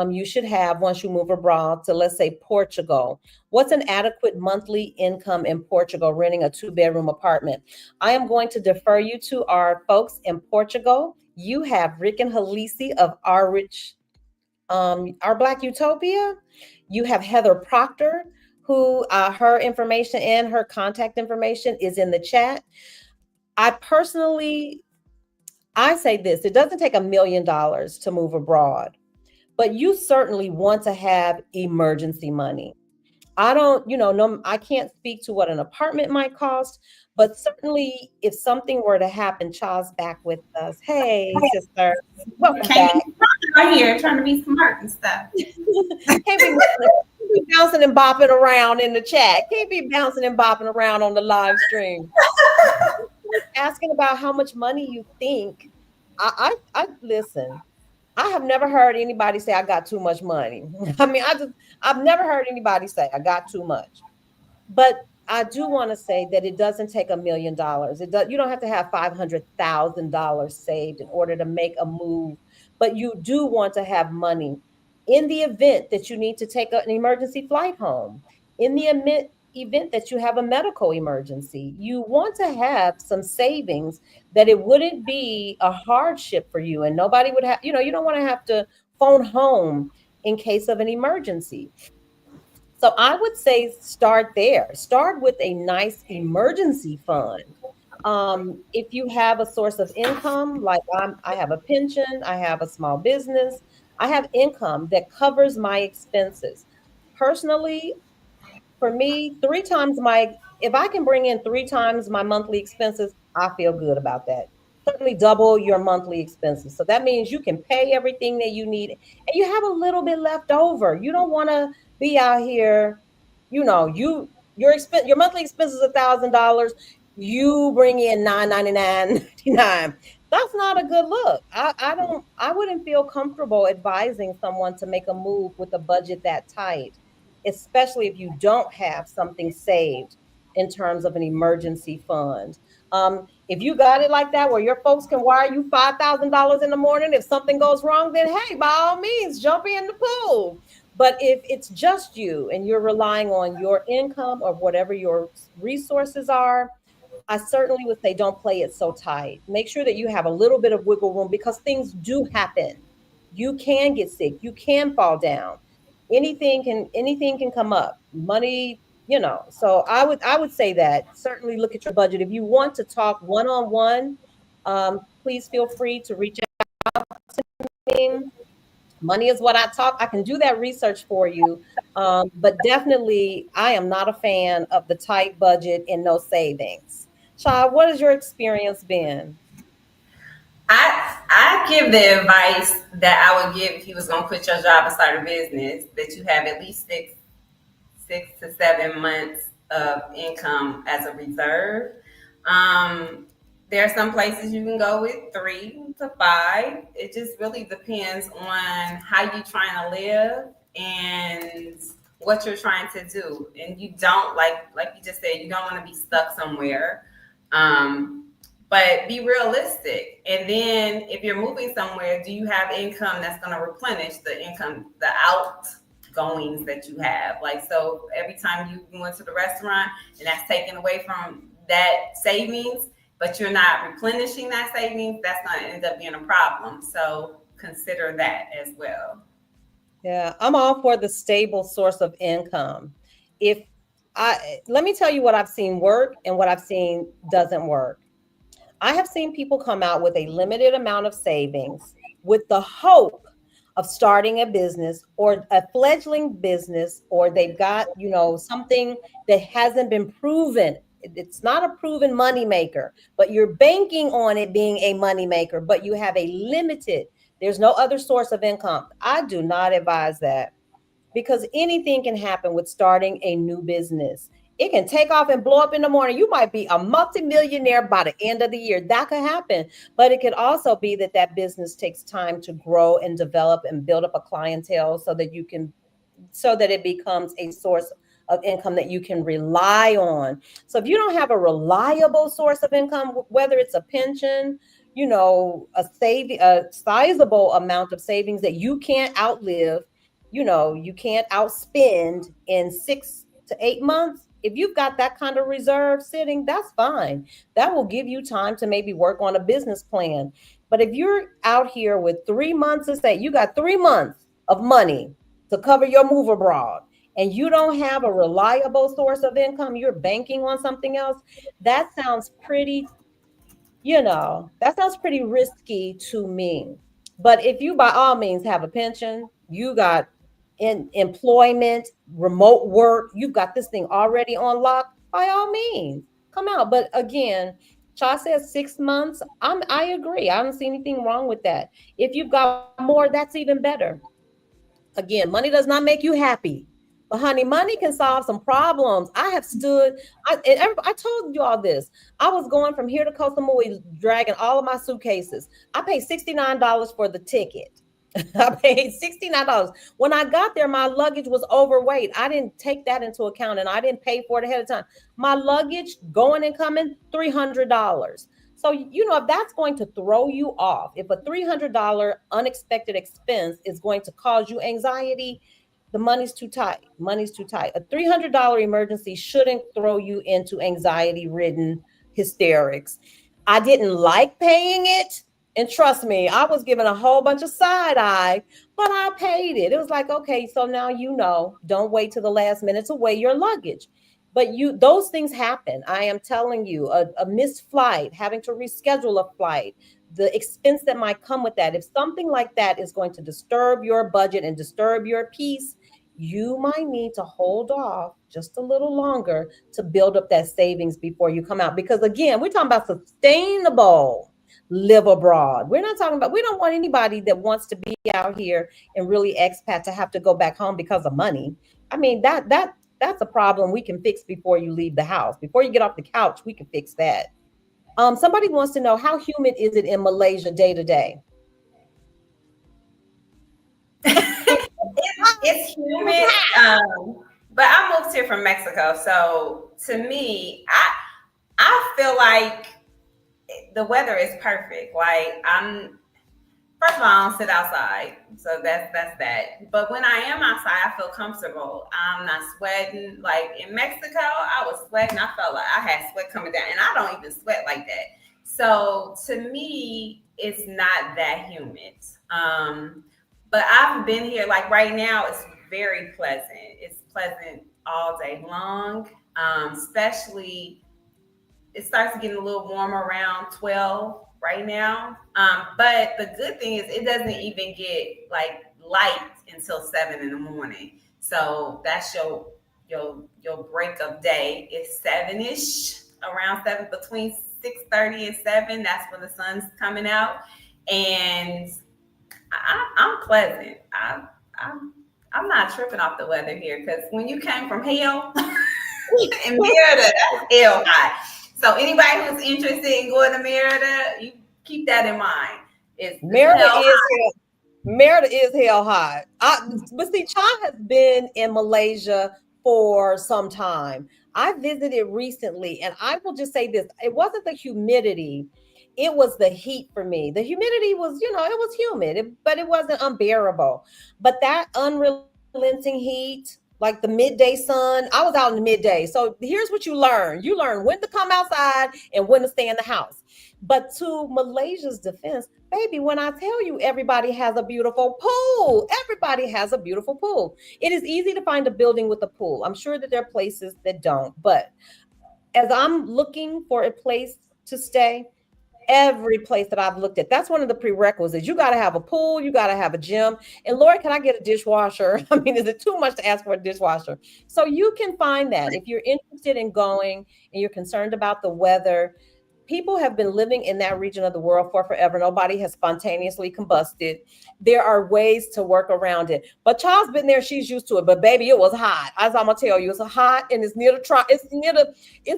you should have once you move abroad to, let's say, Portugal? What's an adequate monthly income in Portugal renting a two-bedroom apartment? I am going to defer you to our folks in Portugal. You have Rick and Halisi of Our Black Utopia. You have Heather Proctor, who her information and her contact information is in the chat. I personally, I say this, it doesn't take $1 million to move abroad, but you certainly want to have emergency money. I don't, no, I can't speak to what an apartment might cost, but certainly if something were to happen, Child's back with us. Hey, sister, welcome Can't back. be smart out here trying to be smart and stuff. Can't be bouncing and bopping around in the chat. Can't be bouncing and bopping around on the live stream. Asking about how much money you think. I listen. I have never heard anybody say I got too much money. I mean, I've never heard anybody say I got too much. But I do want to say that it doesn't take $1 million. You don't have to have $500,000 saved in order to make a move, but you do want to have money in the event that you need to take an emergency flight home. In the event that you have a medical emergency, you want to have some savings that it wouldn't be a hardship for you, and nobody would have. You don't want to have to phone home in case of an emergency. So I would say start there. Start with a nice emergency fund. If you have a source of income, like I have a pension, I have a small business, I have income that covers my expenses. Personally, for me, if I can bring in 3 times my monthly expenses, I feel good about that. Certainly double your monthly expenses. So that means you can pay everything that you need and you have a little bit left over. You don't want to be out here, your monthly expense is $1,000. You bring in $999.99. That's not a good look. I wouldn't feel comfortable advising someone to make a move with a budget that tight, especially if you don't have something saved. in terms of an emergency fund. If you got it like that, where your folks can wire you $5,000 in the morning, if something goes wrong, then hey, by all means, jump in the pool. But if it's just you and you're relying on your income or whatever your resources are, I certainly would say don't play it so tight. Make sure that you have a little bit of wiggle room because things do happen. You can get sick, you can fall down. Anything can come up. Money, So I would say that certainly look at your budget. If you want to talk one-on-one, please feel free to reach out to me. Money is what I talk. I can do that research for you. But definitely, I am not a fan of the tight budget and no savings. Child, what has your experience been? I give the advice that I would give if you was gonna quit your job and start a business, that you have at least six to 7 months of income as a reserve. Um, there are some places you can go with 3 to 5. It just really depends on how you're trying to live and what you're trying to do. And you don't like you just said, you don't want to be stuck somewhere. Um, but be realistic. And then if you're moving somewhere, do you have income that's going to replenish the income, the outgoings that you have? Like, so every time you went to the restaurant and that's taken away from that savings, but you're not replenishing that savings, that's going to end up being a problem. So consider that as well. Yeah, I'm all for the stable source of income. If Let me tell you what I've seen work and what I've seen doesn't work. I have seen people come out with a limited amount of savings with the hope of starting a business or a fledgling business, or they've got, something that hasn't been proven. It's not a proven money maker, but you're banking on it being a money maker, but you have a limited, there's no other source of income. I do not advise that because anything can happen with starting a new business. It can take off and blow up in the morning. You might be a multimillionaire by the end of the year. That could happen. But it could also be that that business takes time to grow and develop and build up a clientele so that it becomes a source of income that you can rely on. So if you don't have a reliable source of income, whether it's a pension, a sizable amount of savings that you can't outlive, you can't outspend in 6 to 8 months. If you've got that kind of reserve sitting, that's fine. That will give you time to maybe work on a business plan. But if you're out here with 3 months to say you got 3 months of money to cover your move abroad, and you don't have a reliable source of income, you're banking on something else, that sounds pretty that sounds pretty risky to me. But if you by all means have a pension, you got in employment, remote work, you've got this thing already on lock, by all means, come out. But again, Cha says 6 months. I agree. I don't see anything wrong with that. If you've got more, that's even better. Again, money does not make you happy. But honey, money can solve some problems. I have stood, I told you all this. I was going from here to Koh Samui, dragging all of my suitcases. I paid $69 for the ticket. I paid $69. When I got there, my luggage was overweight. I didn't take that into account and I didn't pay for it ahead of time. My luggage going and coming, $300. So, if that's going to throw you off, if a $300 unexpected expense is going to cause you anxiety, the money's too tight. Money's too tight. A $300 emergency shouldn't throw you into anxiety ridden hysterics. I didn't like paying it. And trust me, I was given a whole bunch of side eye, but I paid it. It was like, okay, so now don't wait till the last minute to weigh your luggage. But those things happen. I am telling you, a missed flight, having to reschedule a flight, the expense that might come with that. If something like that is going to disturb your budget and disturb your peace, you might need to hold off just a little longer to build up that savings before you come out. Because again, we're talking about sustainable live abroad. We're not talking about, we don't want anybody that wants to be out here and really expat to have to go back home because of money. I mean, that's a problem we can fix before you leave the house. Before you get off the couch, we can fix that. Somebody wants to know, how humid is it in Malaysia day to day? It's humid, but I moved here from Mexico, so to me, I feel like the weather is perfect. Like I'm first of all, I don't sit outside, so that's that. But when I am outside, I feel comfortable. I'm not sweating. Like in Mexico, I was sweating. I felt like I had sweat coming down, and I don't even sweat like that. So to me, it's not that humid. But I've been here. Like right now, it's very pleasant. It's pleasant all day long, especially it starts getting a little warmer around 12 right now. But the good thing is it doesn't even get like light until 7 in the morning. So that's your break of day. It's 7-ish, around 7, between 6:30 and 7. That's when the sun's coming out. And I'm pleasant. I'm I'm not tripping off the weather here because when you came from hell in Merida, that's hell hot. So anybody who's interested in going to Merida, you keep that in mind. It's Merida hell is hot. hell. Merida is hell hot. But see, Cha has been in Malaysia for some time. I visited recently, and I will just say this: it wasn't the humidity; it was the heat for me. The humidity was, it was humid, but it wasn't unbearable. But that unrelenting heat, like the midday sun, I was out in the midday. So here's what you learn: you learn when to come outside and when to stay in the house. But to Malaysia's defense, baby, when I tell you everybody has a beautiful pool, everybody has a beautiful pool. It is easy to find a building with a pool. I'm sure that there are places that don't, but as I'm looking for a place to stay, every place that I've looked at, that's one of the prerequisites. You got to have a pool, you got to have a gym. And Lord, can I get a dishwasher? I mean, is it too much to ask for a dishwasher? So you can find that if you're interested in going and you're concerned about the weather. People have been living in that region of the world for forever. Nobody has spontaneously combusted. There are ways to work around it. But Child's been there; she's used to it. But baby, it was hot. As I'm gonna tell you, it's hot and it's near the it's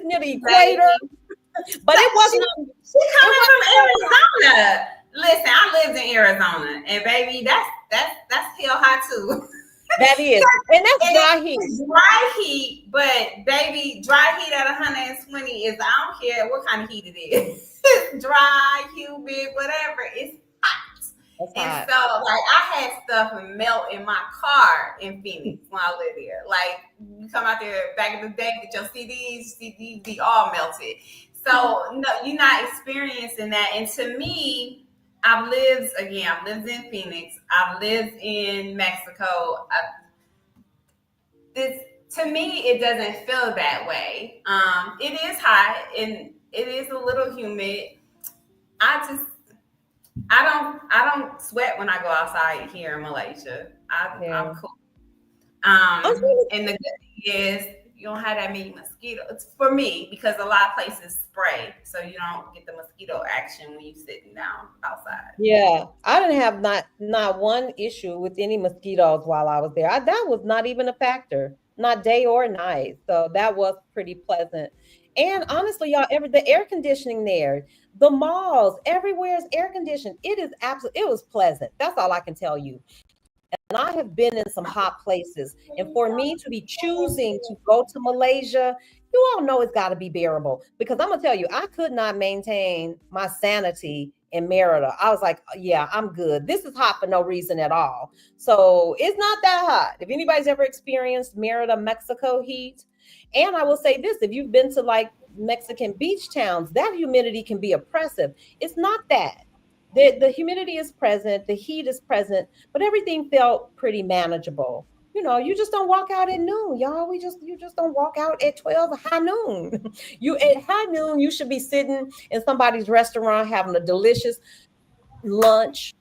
near the equator. Baby. But it She, wasn't. she It coming wasn't cold. from Arizona. Listen, I lived in Arizona, and baby, that's hell hot too. That is, and that's And dry heat. it's dry heat, but baby, dry heat at 120 is I don't care what kind of heat it is. It's dry, humid, whatever. It's hot. That's And hot. so like I had stuff melt in my car in Phoenix when I lived there. Like you come out there back in the day, get your CDs be all melted. So no, you're not experiencing that. And to me, I've lived in Phoenix, I've lived in Mexico. This to me it doesn't feel that way. It is hot and it is a little humid. I just I don't sweat when I go outside here in Malaysia. I'm Yeah. cool. I'm trying And the good thing is you don't have that many mosquitoes for me because a lot of places spray, so you don't get the mosquito action when you're sitting down outside. Yeah, I didn't have not one issue with any mosquitoes while I was there. That was not even a factor, not day or night. So that was pretty pleasant. And honestly, y'all, the air conditioning there, the malls, everywhere is air conditioned. It is absolutely, it was pleasant. That's all I can tell you. And I have been in some hot places. And for me to be choosing to go to Malaysia, you all know it's got to be bearable. Because I'm going to tell you, I could not maintain my sanity in Merida. I was like, yeah, I'm good. This is hot for no reason at all. So it's not that hot. If anybody's ever experienced Merida, Mexico heat, and I will say this, if you've been to like Mexican beach towns, that humidity can be oppressive. It's not that. The humidity is present, the heat is present, but everything felt pretty manageable. You just don't walk out at noon, y'all. You just don't walk out at 12 high noon. You at high noon, you should be sitting in somebody's restaurant having a delicious lunch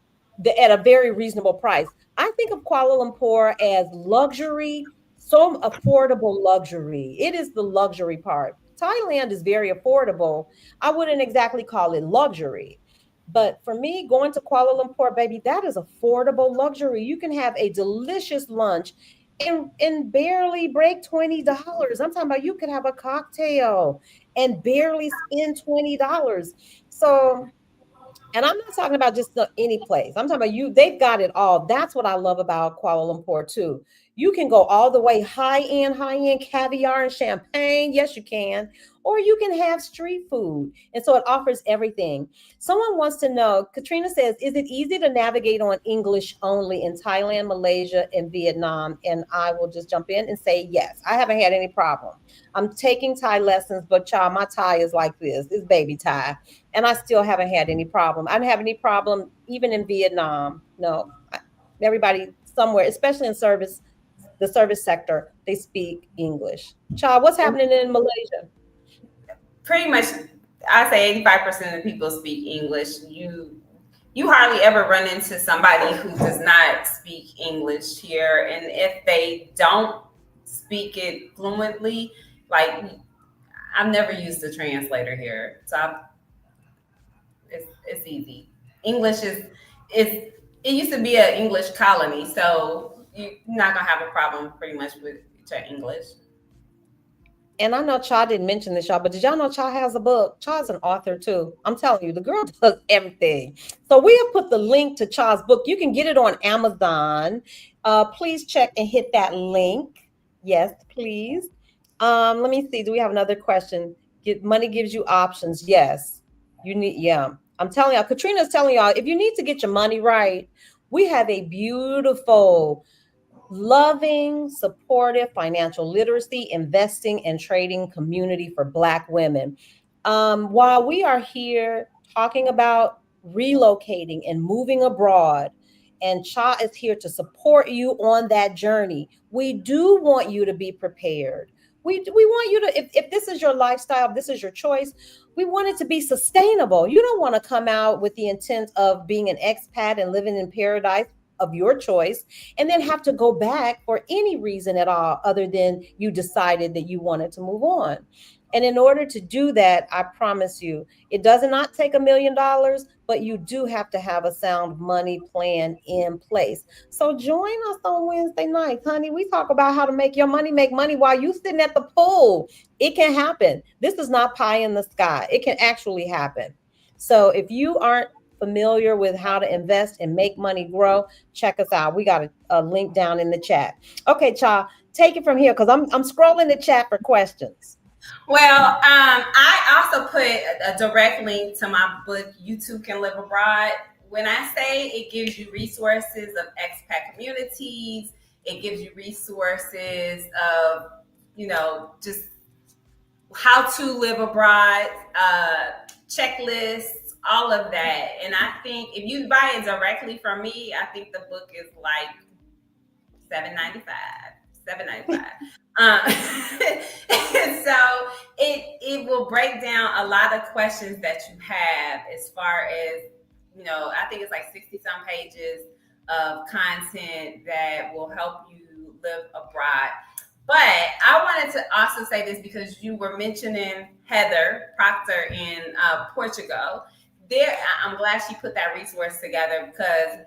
at a very reasonable price. I think of Kuala Lumpur as luxury, so affordable luxury. It is the luxury part. Thailand is very affordable. I wouldn't exactly call it luxury. But for me, going to Kuala Lumpur, baby, that is affordable luxury. You can have a delicious lunch and barely break $20. I'm talking about you could have a cocktail and barely spend $20. So, and I'm not talking about just any place. I'm talking about you. They've got it all. That's what I love about Kuala Lumpur too. You can go all the way high end caviar and champagne. Yes, you can. Or you can have street food. And so it offers everything. Someone wants to know, Katrina says, is it easy to navigate on English only in Thailand, Malaysia, and Vietnam? And I will just jump in and say yes. I haven't had any problem. I'm taking Thai lessons, but child, my Thai is like this. It's baby Thai. And I still haven't had any problem. I didn't have any problem even in Vietnam. No, everybody somewhere, especially in the service sector, they speak English. Child, what's happening in Malaysia? Pretty much, I say 85% of people speak English. You hardly ever run into somebody who does not speak English here, and if they don't speak it fluently, like I've never used a translator here, so it's easy. English is it used to be an English colony, so you're not gonna have a problem pretty much with your English. And I know Cha didn't mention this, y'all, but did y'all know Cha has a book? Cha's an author too. I'm telling you, the girl does everything. So we have put the link to Cha's book. You can get it on Amazon. Please check and hit that link. Yes, please. Let me see. Do we have another question? Money gives you options. Yes. You need, yeah. I'm telling y'all, Katrina's telling y'all, if you need to get your money right, we have a beautiful loving, supportive financial literacy, investing, and trading community for Black women. While we are here talking about relocating and moving abroad, and Cha is here to support you on that journey, we do want you to be prepared. We want you to, if this is your lifestyle, if this is your choice, we want it to be sustainable. You don't want to come out with the intent of being an expat and living in paradise of your choice and then have to go back for any reason at all other than you decided that you wanted to move on. And in order to do that, I promise you, it does not take $1 million, but you do have to have a sound money plan in place. So join us on Wednesday nights, honey. We talk about how to make your money make money while you sitting at the pool. It can happen. This is not pie in the sky. It can actually happen. So if you aren't familiar with how to invest and make money grow, check us out. We got a link down in the chat. Okay, Cha, take it from here because I'm scrolling the chat for questions. Well, I also put a direct link to my book, You Too Can Live Abroad. When I say it gives you resources of expat communities, it gives you resources of, just how to live abroad, checklists, all of that. And I think if you buy it directly from me, I think the book is like $7.95. So it will break down a lot of questions that you have as far as, I think it's like 60 some pages of content that will help you live abroad. But I wanted to also say this because you were mentioning Heather Proctor in Portugal. I'm glad she put that resource together because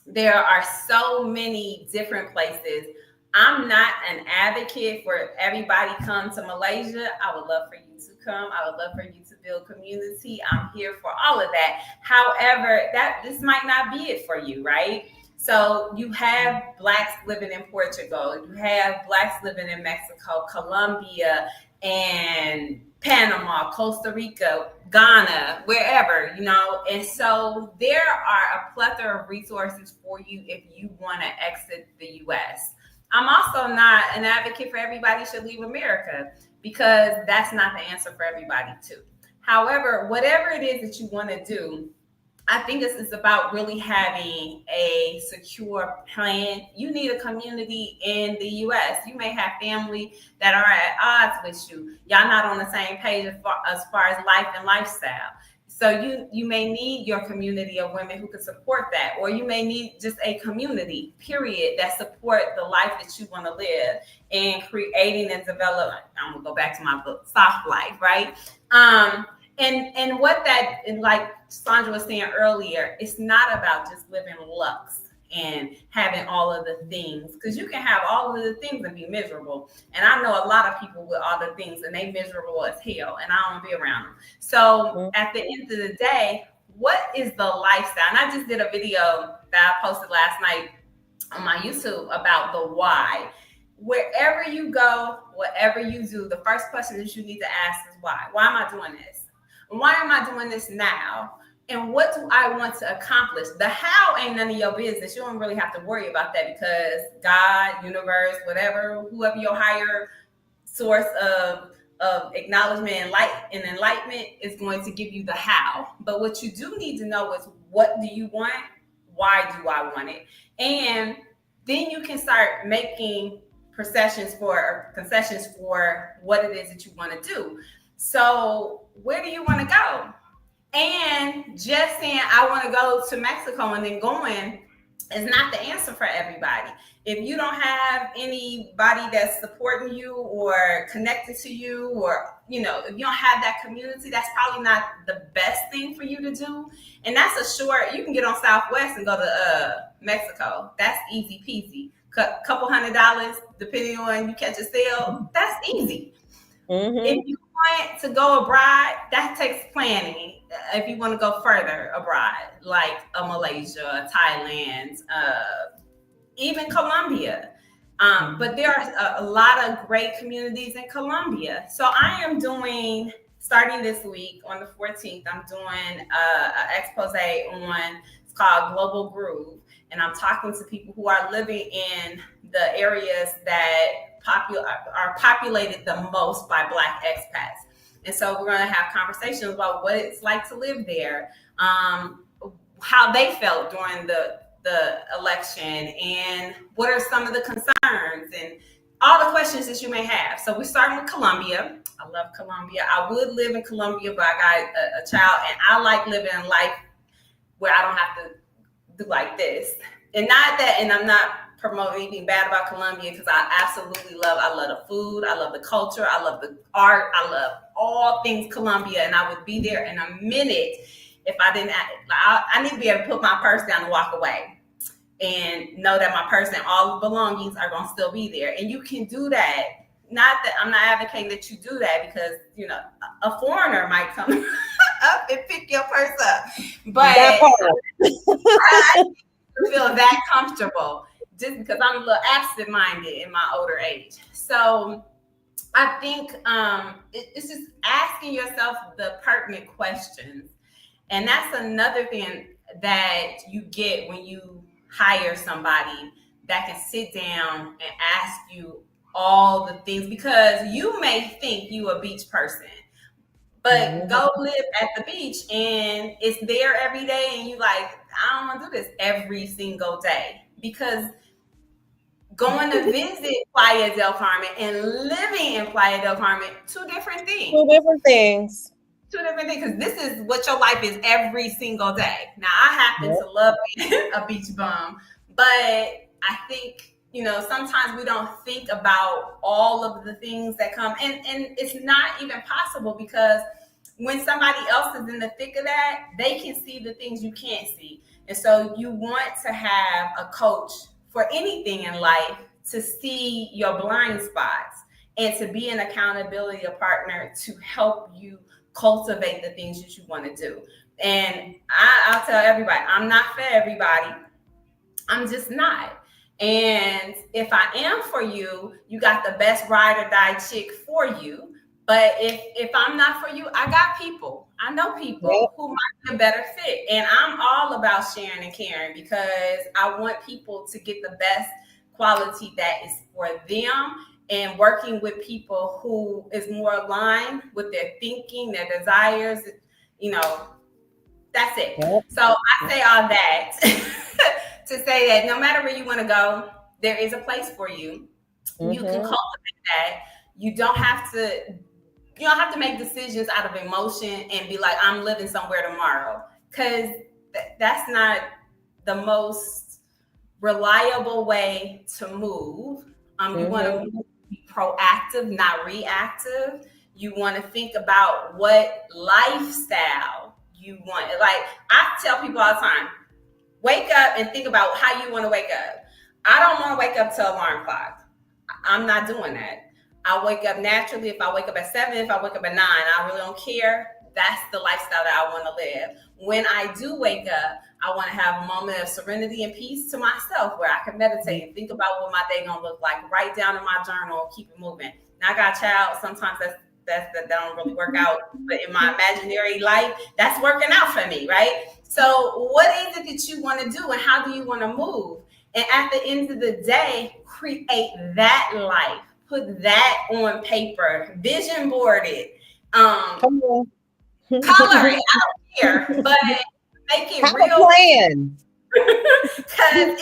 there are so many different places. I'm not an advocate for everybody come to Malaysia. I would love for you to come. I would love for you to build community. I'm here for all of that. However, this might not be it for you, right? So you have Blacks living in Portugal. You have Blacks living in Mexico, Colombia, and Panama, Costa Rica, Ghana, wherever, and so there are a plethora of resources for you if you want to exit the US. I'm also not an advocate for everybody should leave America because that's not the answer for everybody too. However, whatever it is that you want to do, I think this is about really having a secure plan. You need a community in the US. You may have family that are at odds with you. Y'all not on the same page as far as life and lifestyle. So you may need your community of women who can support that, or you may need just a community, period, that support the life that you want to live and creating and develop. I'm gonna go back to my book, Soft Life, right? And what that, and like Sandra was saying earlier, it's not about just living lux and having all of the things, because you can have all of the things and be miserable. And I know a lot of people with all the things and they miserable as hell, and I don't want to be around them. So at the end of the day, what is the lifestyle? And I just did a video that I posted last night on my YouTube about the why. Wherever you go, whatever you do, the first question that you need to ask is why. Why am I doing this? Why am I doing this now? And what do I want to accomplish? The how ain't none of your business. You don't really have to worry about that because God, universe, whatever, whoever your higher source of acknowledgement and light and enlightenment is going to give you the how. But what you do need to know is what do you want? Why do I want it? And then you can start making concessions for what it is that you want to do. So where do you want to go? And just saying I want to go to Mexico and then going is not the answer for everybody. If you don't have anybody that's supporting you or connected to you, or if you don't have that community, that's probably not the best thing for you to do. And that's a short. You can get on Southwest and go to Mexico. That's easy peasy. Couple $100 depending on you catch a sale. That's easy. Mm-hmm. If you want to go abroad, that takes planning. If you want to go further abroad, like a Malaysia, Thailand, even Colombia. But there are a lot of great communities in Colombia. So I am doing, starting this week on the 14th, I'm doing an expose on, it's called Global Groove. And I'm talking to people who are living in the areas that are populated the most by Black expats. And so we're going to have conversations about what it's like to live there, how they felt during the election, and what are some of the concerns and all the questions that you may have. So we're starting with Colombia. I love Colombia. I would live in Colombia, but I got a child, and I like living a life where I don't have to do like this. And not that, and I'm not promoting anything bad about Colombia, because I love the food, I love the culture, I love the art, I love all things Colombia, and I would be there in a minute if I didn't. I need to be able to put my purse down and walk away and know that my purse and all the belongings are going to still be there. And you can do that. Not that I'm not advocating that you do that, because a foreigner might come up and pick your purse up, but I feel that comfortable just because I'm a little absent-minded in my older age. So I think it's just asking yourself the pertinent questions. And that's another thing that you get when you hire somebody that can sit down and ask you all the things, because you may think you a beach person, but go live at the beach and it's there every day, and you like, I don't want to do this every single day, because going to visit Playa del Carmen and living in Playa del Carmen, two different things. Two different things. Because this is what your life is every single day. Now, I happen to love being a beach bum, but I think, sometimes we don't think about all of the things that come, and it's not even possible, because when somebody else is in the thick of that, they can see the things you can't see. And so you want to have a coach for anything in life to see your blind spots and to be an accountability partner to help you cultivate the things that you want to do. And I'll tell everybody, I'm not for everybody. I'm just not. And if I am for you, you got the best ride or die chick for you. But if I'm not for you, I got people. I know people who might be a better fit. And I'm all about sharing and caring, because I want people to get the best quality that is for them, and working with people who is more aligned with their thinking, their desires, that's it. So I say all that to say that no matter where you want to go, there is a place for you. You can cultivate that. You don't have to make decisions out of emotion and be like, I'm living somewhere tomorrow, because that's not the most reliable way to move. You want to be proactive, not reactive. You want to think about what lifestyle you want. Like I tell people all the time, wake up and think about how you want to wake up. I don't want to wake up to alarm clock. I'm not doing that. I wake up naturally. If I wake up at 7, if I wake up at 9, I really don't care that's the lifestyle that I want to live. When I do wake up, I want to have a moment of serenity and peace to myself where I can meditate and think about what my day gonna look like. Write down in my journal, keep it moving. Now I got a child. Sometimes that don't really work out, but in my imaginary life, that's working out for me, right? So, what is it that you want to do, and how do you want to move? And at the end of the day, create that life. Put that on paper. Vision board it. Come on. Color it. I don't care, but make it Have a real. plan. Because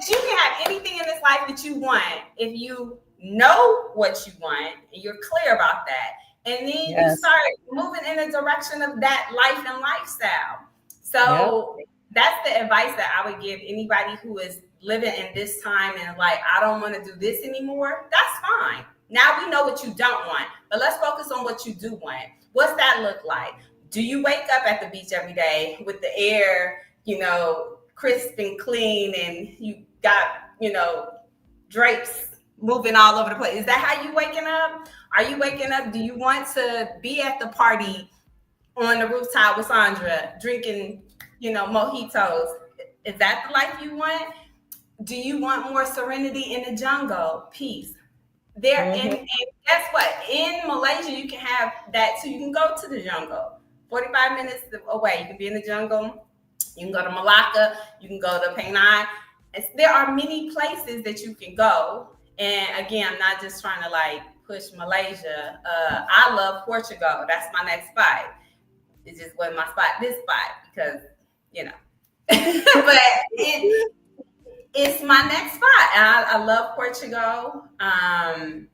you can have anything in this life that you want if you know what you want and you're clear about that. And then you Yes. start moving in the direction of that life and lifestyle. Yep. So that's the advice that I would give anybody who is living in this time and like, I don't want to do this anymore. That's fine. Now we know what you don't want, but let's focus on what you do want. What's that look like? Do you wake up at the beach every day with the air, crisp and clean, and you got, drapes moving all over the place? Is that how you waking up? Are you waking up? Do you want to be at the party on the rooftop with Sandra drinking, mojitos? Is that the life you want? Do you want more serenity in the jungle? Peace. And guess what? In Malaysia, you can have that too. You can go to the jungle. 45 minutes away. You can be in the jungle. You can go to Malacca. You can go to Penang. There are many places that you can go. And again, I'm not just trying to like push Malaysia. I love Portugal. That's my next spot. It just wasn't my spot, this spot, because, but it's my next spot. And I love Portugal. I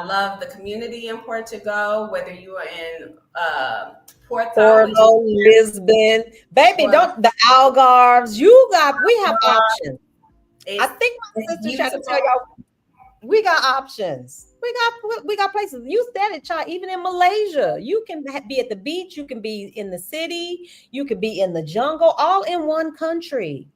love the community in Portugal, whether you are in Porto, Lisbon. Baby, don't the Algarves. We have options. I think my sister tried to tell y'all we got options. We got places. You said it, child. Even in Malaysia, you can be at the beach. You can be in the city. You can be in the jungle, all in one country.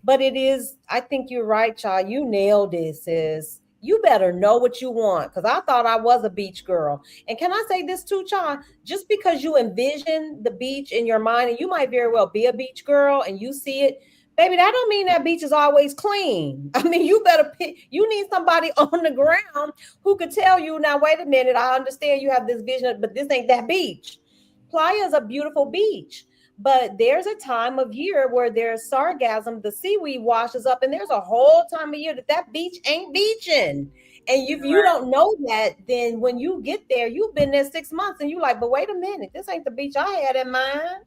But it is. I think you're right, child. You nailed it, sis. You better know what you want, because I thought I was a beach girl. And can I say this too, child? Just because you envision the beach in your mind, and you might very well be a beach girl and you see it, baby, that don't mean that beach is always clean. I mean, you need somebody on the ground who could tell you, now, wait a minute, I understand you have this vision, but this ain't that beach. Playa is a beautiful beach, but there's a time of year where there's sargassum, the seaweed washes up, and there's a whole time of year that beach ain't beaching. And if you don't know that, then when you get there, you've been there 6 months and you like, but wait a minute, this ain't the beach I had in mind.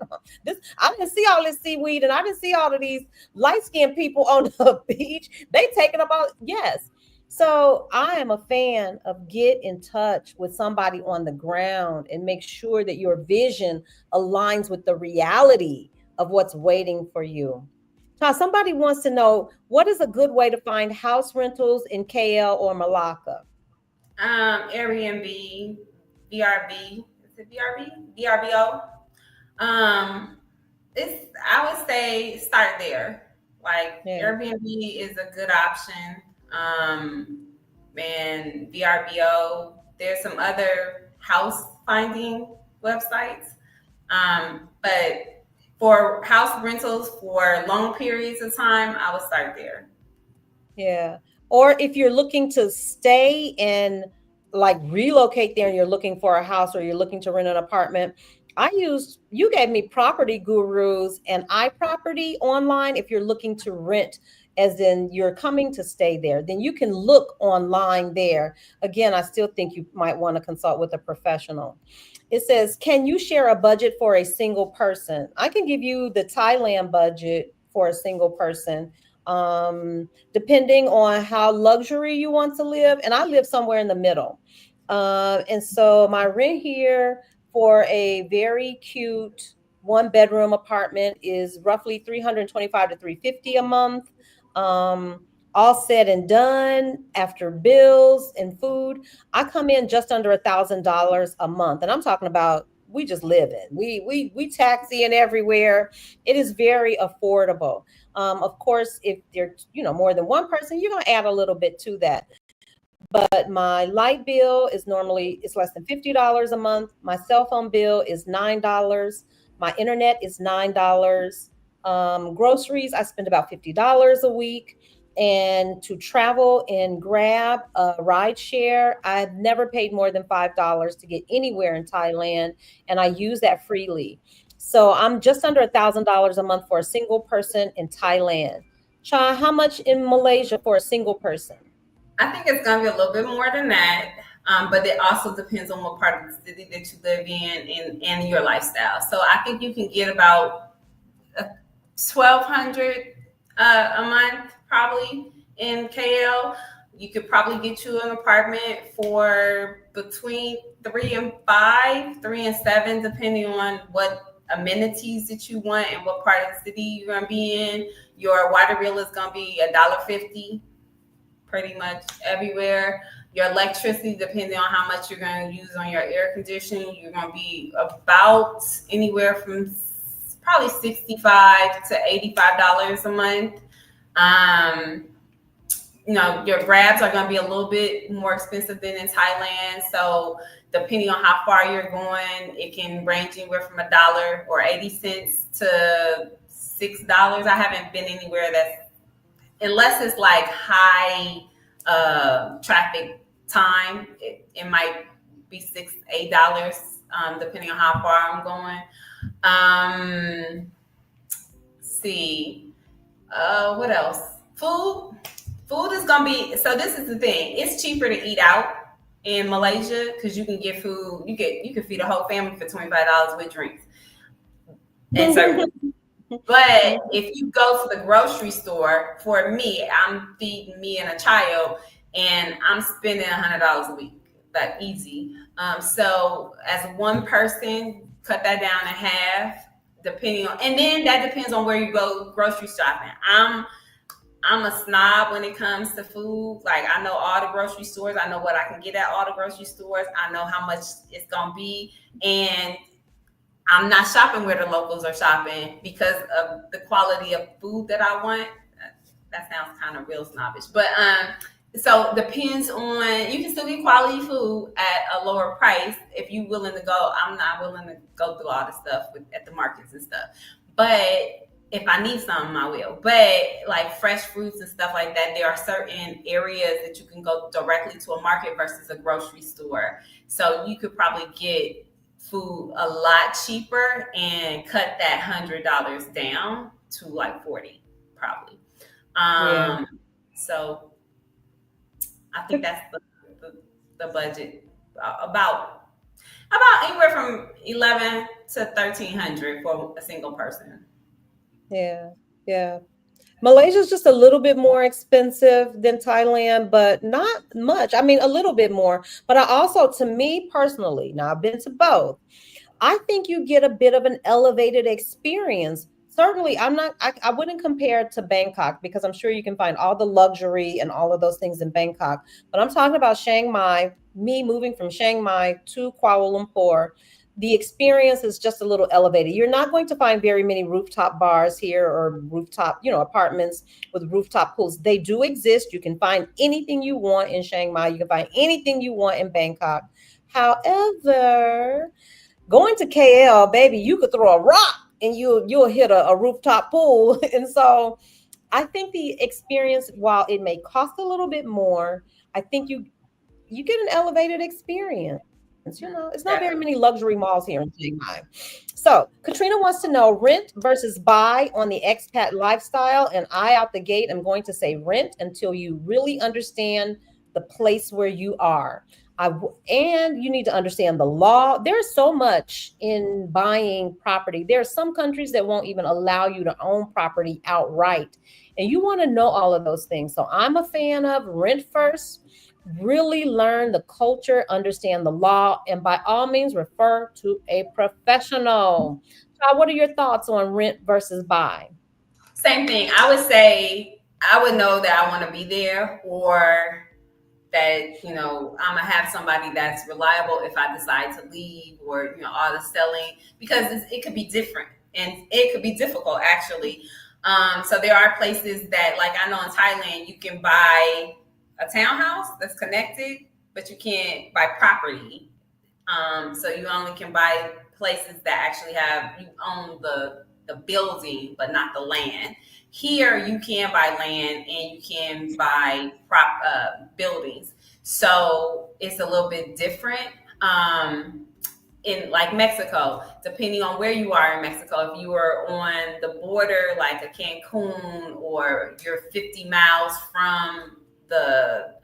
I didn't see all this seaweed, and I didn't see all of these light-skinned people on the beach. They taking about, yes. So I am a fan of get in touch with somebody on the ground and make sure that your vision aligns with the reality of what's waiting for you. Somebody wants to know, what is a good way to find house rentals in KL or Malacca? Airbnb, VRB. Is it VRB? VRBO. I would say start there. Like Airbnb is a good option. And VRBO. There's some other house finding websites. But for house rentals for long periods of time, I would start there. Yeah. Or if you're looking to stay and like relocate there and you're looking for a house or you're looking to rent an apartment, you gave me Property Gurus and iProperty online. If you're looking to rent, as in you're coming to stay there, then you can look online there. Again, I still think you might want to consult with a professional. It says, can you share a budget for a single person? I can give you the Thailand budget for a single person, depending on how luxury you want to live. And I live somewhere in the middle. And so my rent here for a very cute 1-bedroom apartment is roughly 325 to 350 a month. All said and done, after bills and food, I come in just under $1,000 a month. And I'm talking about, we just live in. We taxiing everywhere. It is very affordable. Of course, if there's more than one person, you're gonna add a little bit to that. but my light bill is normally it's less than $50 a month. My cell phone bill is $9. My internet is $9. Groceries, I spend about $50 a week. And to travel and grab a ride share, I've never paid more than $5 to get anywhere in Thailand, and I use that freely. So I'm just under $1,000 a month for a single person in Thailand. Cha, how much in Malaysia for a single person? I think it's going to be a little bit more than that, but it also depends on what part of the city that you live in and your lifestyle. So I think you can get about 1,200 a month probably in KL. You could probably get you an apartment for between 3 and 5, 3 and 7, depending on what amenities that you want and what part of the city you're gonna be in. Your water bill is gonna be $1.50 pretty much everywhere. Your electricity, depending on how much you're going to use on your air conditioning, you're going to be about anywhere from probably $65 to $85 a month. Um, your grabs are going to be a little bit more expensive than in Thailand. So depending on how far you're going, it can range anywhere from $1.80 to $6. I haven't been anywhere that's unless it's like high traffic time, it might be $6, $8, depending on how far I'm going. See, what else? Food is gonna be. So this is the thing. It's cheaper to eat out in Malaysia because you can get food. You can feed a whole family for $25 with drinks and service. But if you go to the grocery store, for me, I'm feeding me and a child, and I'm spending $100 a week, like easy. So as one person, cut that down in half, depending on, and then that depends on where you go grocery shopping. I'm a snob when it comes to food. Like I know all the grocery stores. I know what I can get at all the grocery stores. I know how much it's gonna be, and I'm not shopping where the locals are shopping because of the quality of food that I want. That sounds kind of real snobbish, but so depends on. You can still get quality food at a lower price if you're willing to go. I'm not willing to go through all the stuff at the markets and stuff, but if I need something, I will. But like fresh fruits and stuff like that, there are certain areas that you can go directly to a market versus a grocery store. So you could probably get food a lot cheaper and cut that $100 down to like 40 probably. Yeah. So I think that's the budget about anywhere from 11 to 1,300 for a single person. Yeah. Yeah. Malaysia is just a little bit more expensive than Thailand, but not much. I mean, a little bit more. But I also, to me personally, now I've been to both. I think you get a bit of an elevated experience. Certainly, I wouldn't compare it to Bangkok because I'm sure you can find all the luxury and all of those things in Bangkok. But I'm talking about Chiang Mai, me moving from Chiang Mai to Kuala Lumpur. The experience is just a little elevated. You're not going to find very many rooftop bars here or rooftop, apartments with rooftop pools. They do exist. You can find anything you want in Chiang Mai. You can find anything you want in Bangkok. However, going to KL, baby, you could throw a rock and you'll hit a rooftop pool. And so I think the experience, while it may cost a little bit more, I think you get an elevated experience. It's not very many luxury malls here in Shanghai. So Katrina wants to know rent versus buy on the expat lifestyle. And I, out the gate, am going to say rent until you really understand the place where you are. And you need to understand the law. There's so much in buying property. There are some countries that won't even allow you to own property outright. And you want to know all of those things. So I'm a fan of rent first, really learn the culture, understand the law, and by all means, refer to a professional. So what are your thoughts on rent versus buy? Same thing. I would say I would know that I want to be there, or that I'm gonna have somebody that's reliable if I decide to leave, or all the selling, because it could be different and it could be difficult actually. So there are places that, like I know in Thailand, you can buy a townhouse that's connected, but you can't buy property. So you only can buy places that actually have you own the building, but not the land. Here, you can buy land and you can buy buildings. So it's a little bit different. In like Mexico, depending on where you are in Mexico, if you are on the border, like a Cancun, or you're 50 miles from the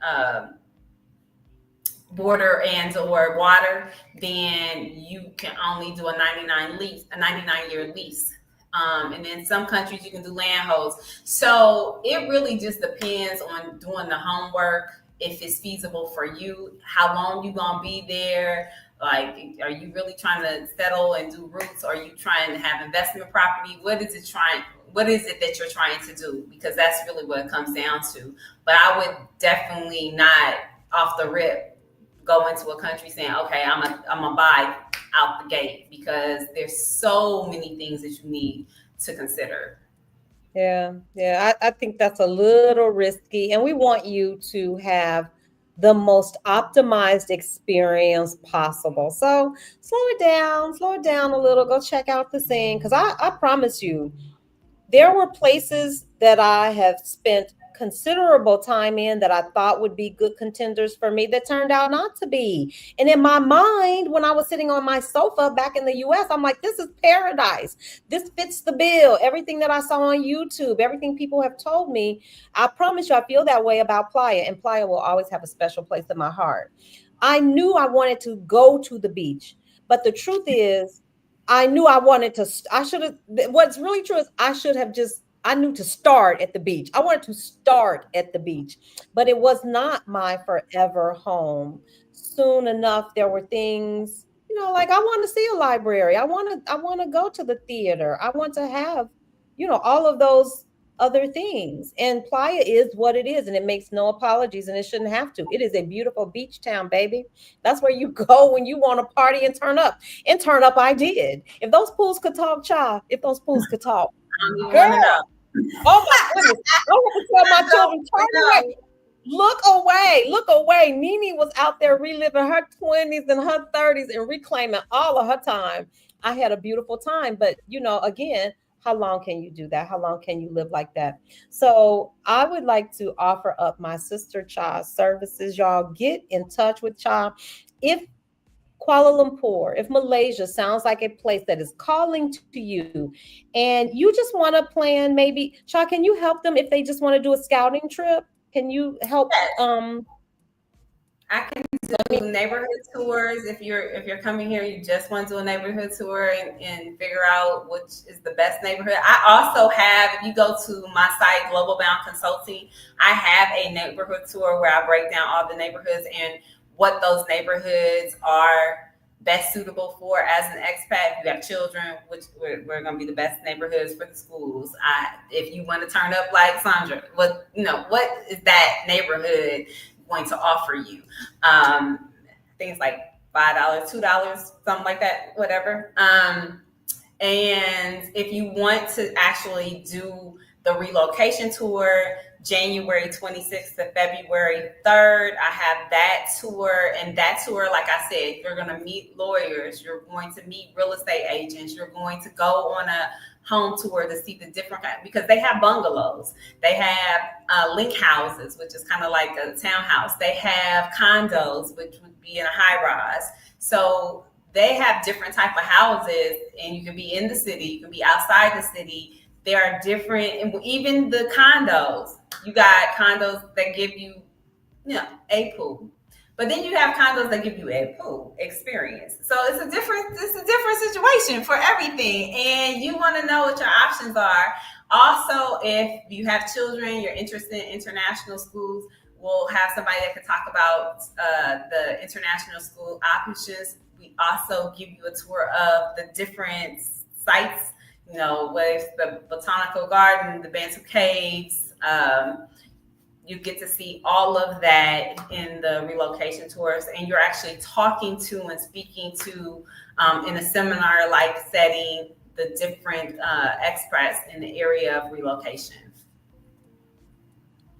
border and or water, then you can only do a 99-year lease. And in some countries, you can do land holds. So it really just depends on doing the homework, if it's feasible for you, how long you gonna be there. Like, are you really trying to settle and do roots? Or are you trying to have investment property? What is it that you're trying to do? Because that's really what it comes down to. But I would definitely not off the rip go into a country saying, okay, I'm gonna buy out the gate, because there's so many things that you need to consider. Yeah, yeah. I think that's a little risky. And we want you to have the most optimized experience possible. So slow it down a little. Go check out the scene. Because I promise you, there were places that I have spent considerable time in that I thought would be good contenders for me that turned out not to be. And in my mind, when I was sitting on my sofa back in the US, I'm like, this is paradise. This fits the bill. Everything that I saw on YouTube, everything people have told me, I promise you, I feel that way about Playa, and Playa will always have a special place in my heart. I knew I wanted to go to the beach, but the truth is, I knew I wanted to, I should have, what's really true is I should have just, I knew to start at the beach. I wanted to start at the beach, but it was not my forever home. Soon enough, there were things, like I want to see a library. I want to go to the theater. I want to have, all of those other things. And Playa is what it is, and it makes no apologies, and it shouldn't have to. It is a beautiful beach town, baby. That's where you go when you want to party and turn up. And turn up I did. If those pools could talk, child, if those pools could talk, I don't even girl, want to know. oh my goodness. I want to tell I my know, children, I turn away. know. Look away, look away. Nene was out there reliving her 20s and her 30s and reclaiming all of her time. I had a beautiful time, but again, how long can you do that? How long can you live like that? So I would like to offer up my sister Cha services. Y'all get in touch with Cha. If Kuala Lumpur, if Malaysia sounds like a place that is calling to you, and you just want to plan, maybe, Cha, can you help them if they just want to do a scouting trip? Can you help? Yes. I can Let me. do neighborhood tours. If you're coming here, you just want to do a neighborhood tour and figure out which is the best neighborhood. I also have, if you go to my site, Global Bound Consulting, I have a neighborhood tour where I break down all the neighborhoods and what those neighborhoods are best suitable for as an expat. If you have children, which we're going to be the best neighborhoods for the schools. If you want to turn up like Sandra, what is that neighborhood going to offer you? Things like $5, $2, something like that, whatever. And if you want to actually do the relocation tour, January 26th to February 3rd, I have that tour. And that tour, like I said, you're going to meet lawyers, you're going to meet real estate agents, you're going to go on a home tour to see the different, because they have bungalows, they have link houses, which is kind of like a townhouse, they have condos, which would be in a high rise. So they have different type of houses, and you can be in the city, you can be outside the city. There are different, and even the condos, you got condos that give you, a pool, but then you have condos that give you a pool experience. So it's a different situation for everything, and you want to know what your options are. Also, if you have children, you're interested in international schools, we'll have somebody that can talk about the international school options. We also give you a tour of the different sites, whether it's the Botanical Garden, the Bantu Caves. You get to see all of that in the relocation tours, and you're actually talking to and speaking to, in a seminar like setting, the different expats in the area of relocation.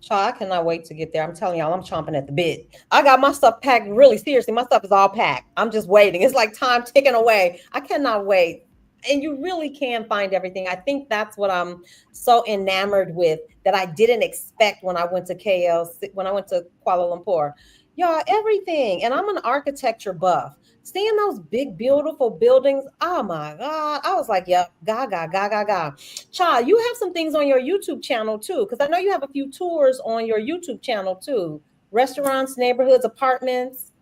Child, I cannot wait to get there. I'm telling y'all, I'm chomping at the bit. I got my stuff packed really seriously. My stuff is all packed. I'm just waiting. It's like time ticking away. I cannot wait. And you really can find everything. I think that's what I'm so enamored with that I didn't expect when I went to KL, when I went to Kuala Lumpur. Y'all, everything. And I'm an architecture buff. Seeing those big, beautiful buildings, oh my God. I was like, yep, gaga, gaga, gaga. Child, you have some things on your YouTube channel too, because I know you have a few tours on your YouTube channel too. Restaurants, neighborhoods, apartments.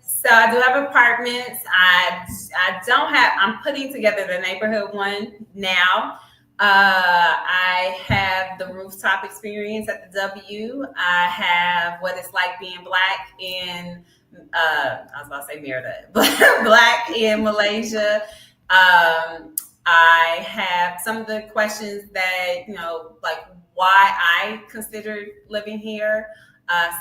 So I do have apartments. I don't have. I'm putting together the neighborhood one now. I have the rooftop experience at the W. I have what it's like being black in. I was about to say Merida, but black in Malaysia. I have some of the questions that like why I considered living here.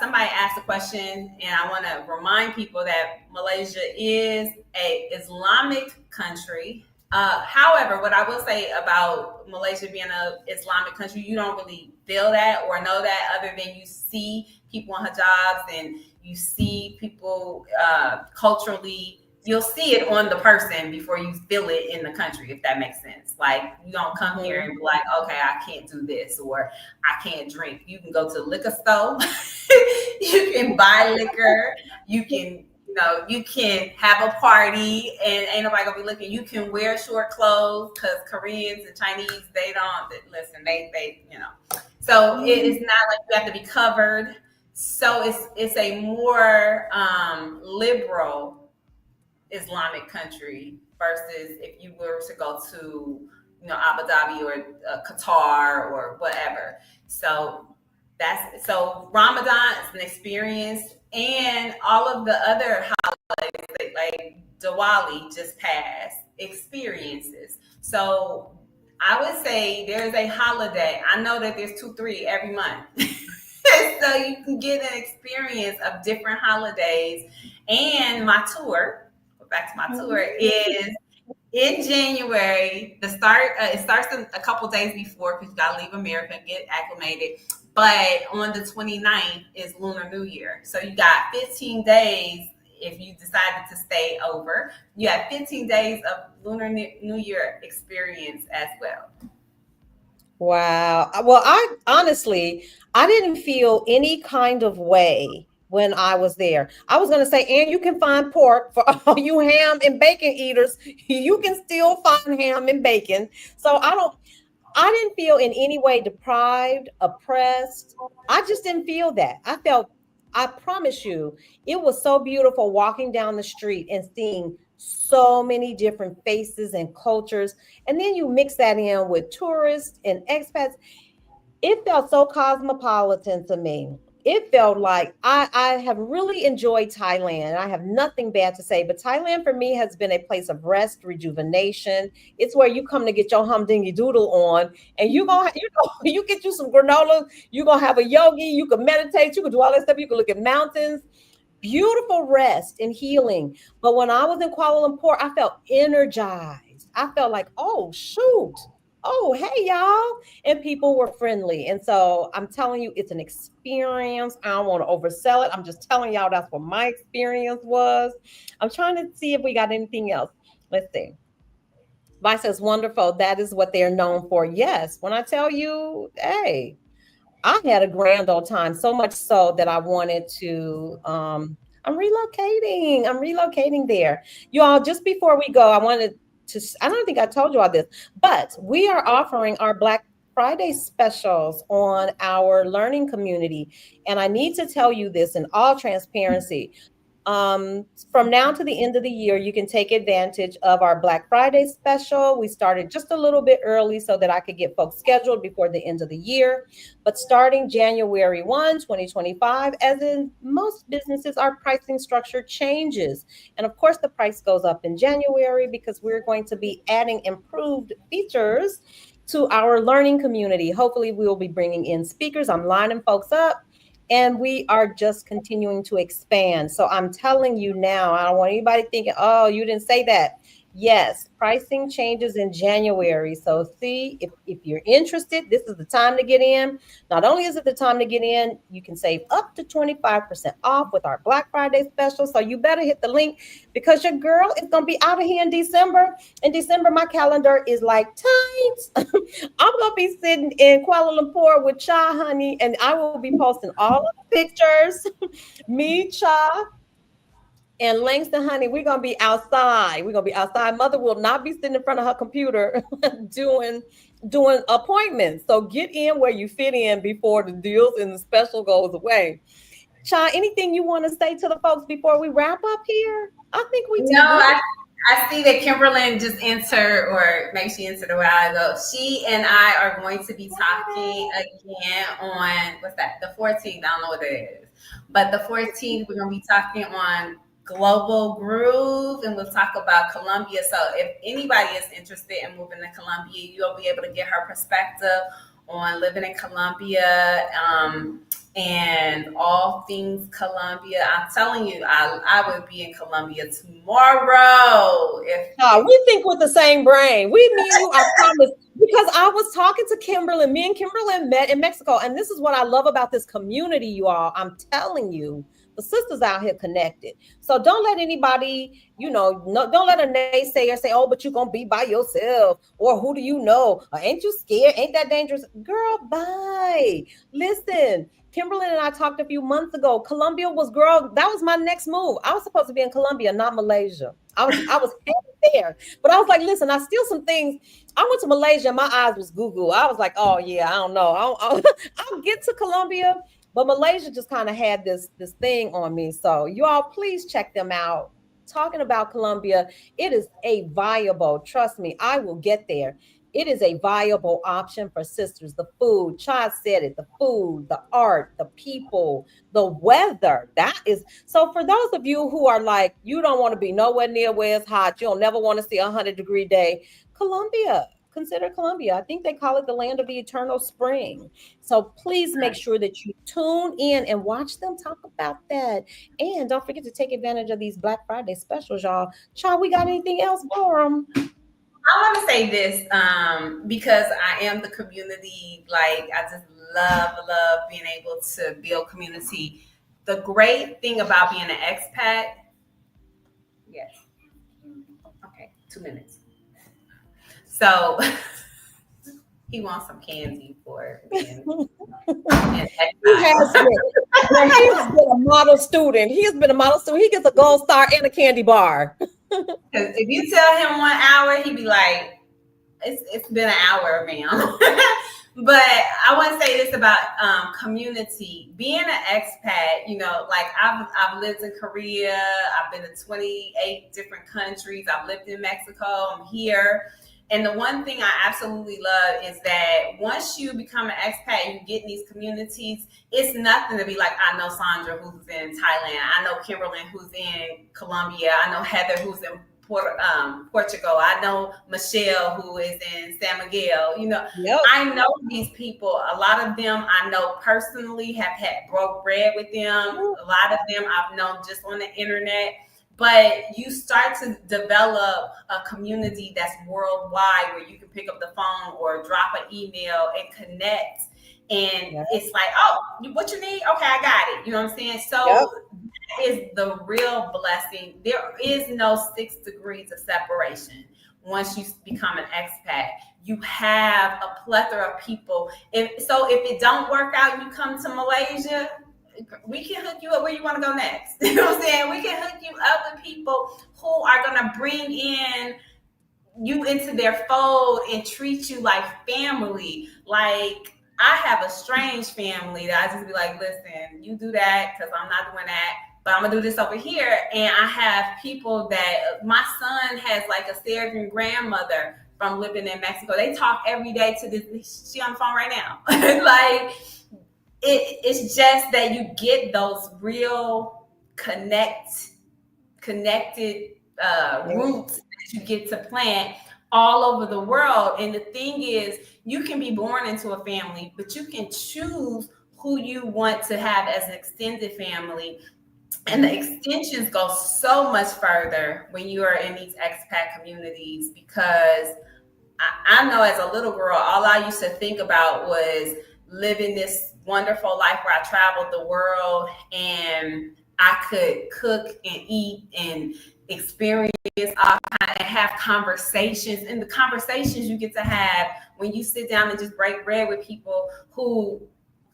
Somebody asked a question, and I want to remind people that Malaysia is a Islamic country. However, what I will say about Malaysia being an Islamic country, you don't really feel that or know that other than you see people in hijabs and you see people culturally. You'll see it on the person before you feel it in the country, if that makes sense. Like you don't come here Mm-hmm. and be like, okay, I can't do this or I can't drink. You can go to the liquor store, you can buy liquor, you can you can have a party and ain't nobody gonna be looking. You can wear short clothes because Koreans and Chinese, they don't listen, they. So it is not like you have to be covered. So it's a more liberal Islamic country versus if you were to go to Abu Dhabi or Qatar or whatever. So so Ramadan is an experience, and all of the other holidays like Diwali just passed experiences. So I would say there's a holiday. I know that there's 2, 3 every month. So you can get an experience of different holidays. And my tour, go back to my tour, is in January. The start it starts a couple days before because you gotta leave America and get acclimated. But on the 29th is Lunar New Year. So you got 15 days if you decided to stay over. You have 15 days of Lunar New Year experience as well. Wow. Well, I honestly, I didn't feel any kind of way when I was there. I was going to say, and you can find pork for all you ham and bacon eaters. You can still find ham and bacon. So I didn't feel in any way deprived, oppressed. I just didn't feel that. I promise you, it was so beautiful walking down the street and seeing so many different faces and cultures. And then you mix that in with tourists and expats. It felt so cosmopolitan to me. It felt like I have really enjoyed Thailand. I have nothing bad to say, but Thailand for me has been a place of rest, rejuvenation. It's where you come to get your humdingy doodle on, and you get you some granola. You're gonna have a yogi. You can meditate. You can do all that stuff. You can look at mountains, beautiful rest and healing. But when I was in Kuala Lumpur, I felt energized. I felt like, oh, shoot. Oh, hey, y'all. And people were friendly. And so I'm telling you, it's an experience. I don't want to oversell it. I'm just telling y'all that's what my experience was. I'm trying to see if we got anything else. Let's see. Vi says, wonderful. That is what they're known for. Yes. When I tell you, hey, I had a grand old time, so much so that I wanted to I'm relocating. I'm relocating there. You all, just before we go, I wanted to I don't think I told you all this, but we are offering our Black Friday specials on our learning community. And I need to tell you this in all transparency. From now to the end of the year, you can take advantage of our Black Friday special. We started just a little bit early so that I could get folks scheduled before the end of the year. But starting January 1, 2025, as in most businesses, our pricing structure changes. And of course, the price goes up in January because we're going to be adding improved features to our learning community. Hopefully, we will be bringing in speakers. I'm lining folks up, and we are just continuing to expand. So I'm telling you now, I don't want anybody thinking, oh, you didn't say that. Yes, pricing changes in January. So see if you're interested, this is the time to get in. Not only is it the time to get in, you can save up to 25% off with our Black Friday special. So you better hit the link because your girl is gonna be out of here in December. In December, my calendar is like tight. I'm gonna be sitting in Kuala Lumpur with Cha Honey, and I will be posting all of the pictures. Me, Cha, and Langston, honey, we're gonna be outside. We're gonna be outside. Mother will not be sitting in front of her computer doing appointments. So get in where you fit in before the deals and the special goes away. Cha, anything you want to say to the folks before we wrap up here? I think we No, did good. I see that Kimberlyn just entered, or maybe she entered a while ago. She and I are going to be talking again on what's that? The 14th. I don't know what it is, but the 14th we're going to be talking on Global Groove, and we'll talk about Colombia. So if anybody is interested in moving to Colombia, you'll be able to get her perspective on living in Colombia. And all things Colombia. I'm telling you, I would be in Colombia tomorrow. If We think with the same brain. We, me and you, I promise. Because I was talking to Kimberly. Me and Kimberly met in Mexico. And this is what I love about this community, you all. I'm telling you, the sisters out here connected. So don't let anybody, no, don't let a naysayer say, oh, but you're going to be by yourself. Or who do you know? Or ain't you scared? Ain't that dangerous? Girl, bye. Listen. Kimberly and I talked a few months ago. Colombia was, girl, that was my next move. I was supposed to be in Colombia, not Malaysia. I was headed there. But I was like, listen, I steal some things. I went to Malaysia, my eyes was goo-goo. I was like, oh yeah, I don't know. I'll get to Colombia. But Malaysia just kind of had this thing on me. So you all please check them out. Talking about Colombia, it is a viable, trust me, I will get there. It is a viable option for sisters. The food, Chad said it, the food, the art, the people, the weather. That is so for those of you who are like, you don't want to be nowhere near where it's hot, you'll never want to see a 100-degree day. Colombia, consider Colombia. I think they call it the land of the eternal spring. So please make sure that you tune in and watch them talk about that. And don't forget to take advantage of these Black Friday specials, y'all. Child, we got anything else for them? I want to say this, because I am the community. Like I just love being able to build community. The great thing about being an expat, yes, okay, 2 minutes. So he wants some candy for being an He expat. has been. Well, he has been a model student. He has been a model student. He gets a gold star and a candy bar. Because if you tell him 1 hour, he'd be like, it's been an hour, ma'am. But I want to say this about community. Being an expat, like I've lived in Korea, I've been to 28 different countries, I've lived in Mexico, I'm here. And the one thing I absolutely love is that once you become an expat and you get in these communities, it's nothing to be like, I know Sandra who's in Thailand, I know Kimberly who's in Colombia, I know Heather who's in Portugal, I know Michelle who is in San Miguel. Yep. I know these people. A lot of them I know personally, have had broke bread with them. A lot of them I've known just on the internet. But you start to develop a community that's worldwide where you can pick up the phone or drop an email and connect. And Yep. it's like, oh, what you need? Okay, I got it. You know what I'm saying? So Yep. that is the real blessing. There is no 6 degrees of separation once you become an expat. You have a plethora of people. If it don't work out and you come to Malaysia, we can hook you up where you want to go next. You know what I'm saying? We can hook you up with people who are going to bring in you into their fold and treat you like family. Like I have a strange family that I just be like, listen, you do that because I'm not doing that, but I'm gonna do this over here. And I have people that my son has like a Serbian grandmother from living in Mexico. They talk every day to this. She on the phone right now. Like it's just that you get those real connected roots that you get to plant all over the world. And the thing is, you can be born into a family, but you can choose who you want to have as an extended family. And the extensions go so much further when you are in these expat communities because I know as a little girl, all I used to think about was living this wonderful life where I traveled the world and I could cook and eat and experience all kind and have conversations. And the conversations you get to have when you sit down and just break bread with people who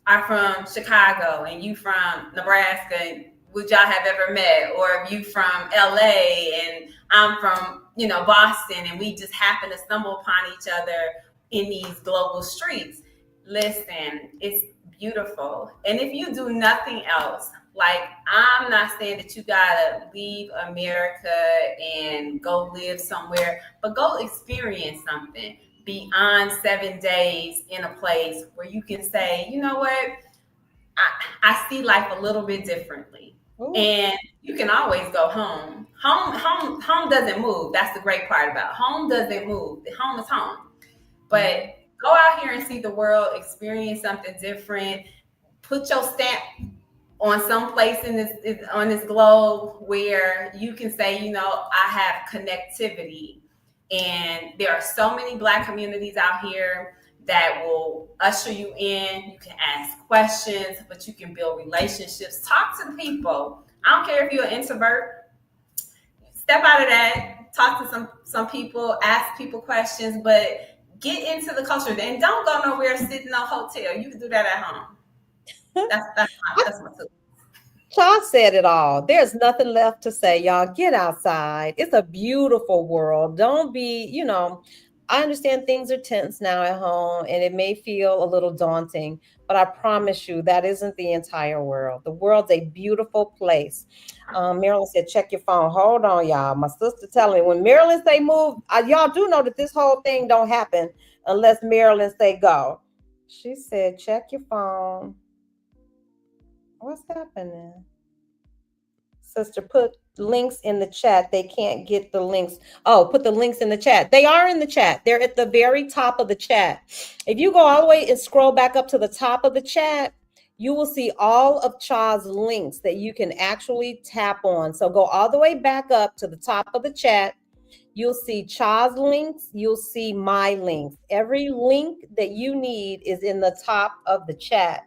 are from Chicago and you from Nebraska, and would y'all have ever met? Or if you from LA and I'm from, Boston, and we just happen to stumble upon each other in these global streets. Listen, it's beautiful. And if you do nothing else, like I'm not saying that you gotta leave America and go live somewhere, but go experience something beyond 7 days in a place where you can say, you know what, I see life a little bit differently. Ooh. And you can always go home. Home doesn't move. That's the great part about it. Home doesn't move. The home is home. Mhm. But go out here and see the world, experience something different, put your stamp on some place in this on this globe where you can say, I have connectivity. And there are so many Black communities out here that will usher you in. You can ask questions, but you can build relationships. Talk to people. I don't care if you're an introvert. Step out of that. Talk to some people. Ask people questions, but get into the culture. And don't go nowhere. Sit in a hotel. You can do that at home. That's my tip. Shaw said it all. There's nothing left to say, y'all. Get outside. It's a beautiful world. Don't be, I understand things are tense now at home and it may feel a little daunting, but I promise you that isn't the entire world. The world's a beautiful place. Marilyn said, check your phone. Hold on, y'all. My sister telling me when Marilyn say move, y'all do know that this whole thing don't happen unless Marilyn say go. She said, check your phone. What's happening? Sister, put links in the chat. They can't get the links. Oh, put the links in the chat. They are in the chat. They're at the very top of the chat. If you go all the way and scroll back up to the top of the chat, you will see all of Cha's links that you can actually tap on. So go all the way back up to the top of the chat. You'll see Cha's links. You'll see my links. Every link that you need is in the top of the chat.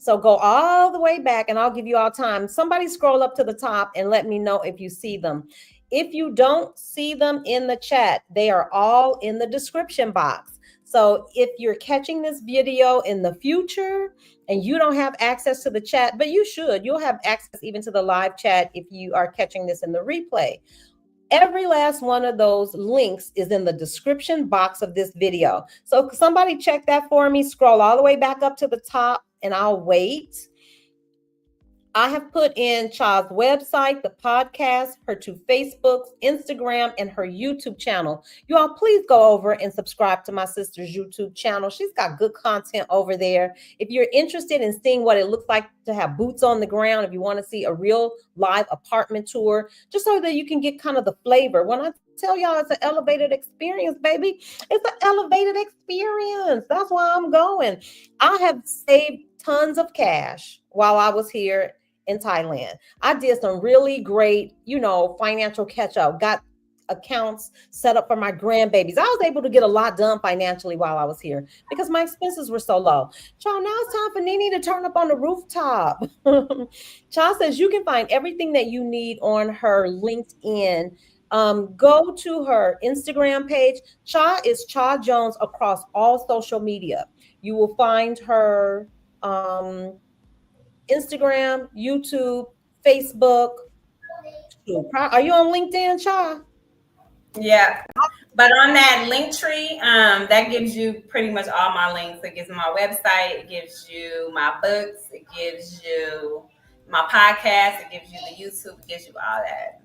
So go all the way back and I'll give you all time. Somebody scroll up to the top and let me know if you see them. If you don't see them in the chat, they are all in the description box. So if you're catching this video in the future and you don't have access to the chat, but you should, you'll have access even to the live chat if you are catching this in the replay. Every last one of those links is in the description box of this video. So somebody check that for me, scroll all the way back up to the top and I'll wait. I have put in Cha's website, the podcast, her two Facebooks, Instagram, and her YouTube channel. You all please go over and subscribe to my sister's YouTube channel. She's got good content over there. If you're interested in seeing what it looks like to have boots on the ground, if you want to see a real live apartment tour, just so that you can get kind of the flavor. When I tell y'all it's an elevated experience, baby, it's an elevated experience. That's why I'm going. I have saved tons of cash while I was here in Thailand. I did some really great, financial catch up, got accounts set up for my grandbabies. I was able to get a lot done financially while I was here because my expenses were so low. Child, now it's time for Nene to turn up on the rooftop. Child says you can find everything that you need on her LinkedIn. Go to her Instagram page. Cha is Cha Jones across all social media. You will find her Instagram, YouTube, Facebook. Are you on LinkedIn, Cha? Yeah. But on that link tree, that gives you pretty much all my links. It gives my website, it gives you my books, it gives you my podcast, it gives you the YouTube, it gives you all that.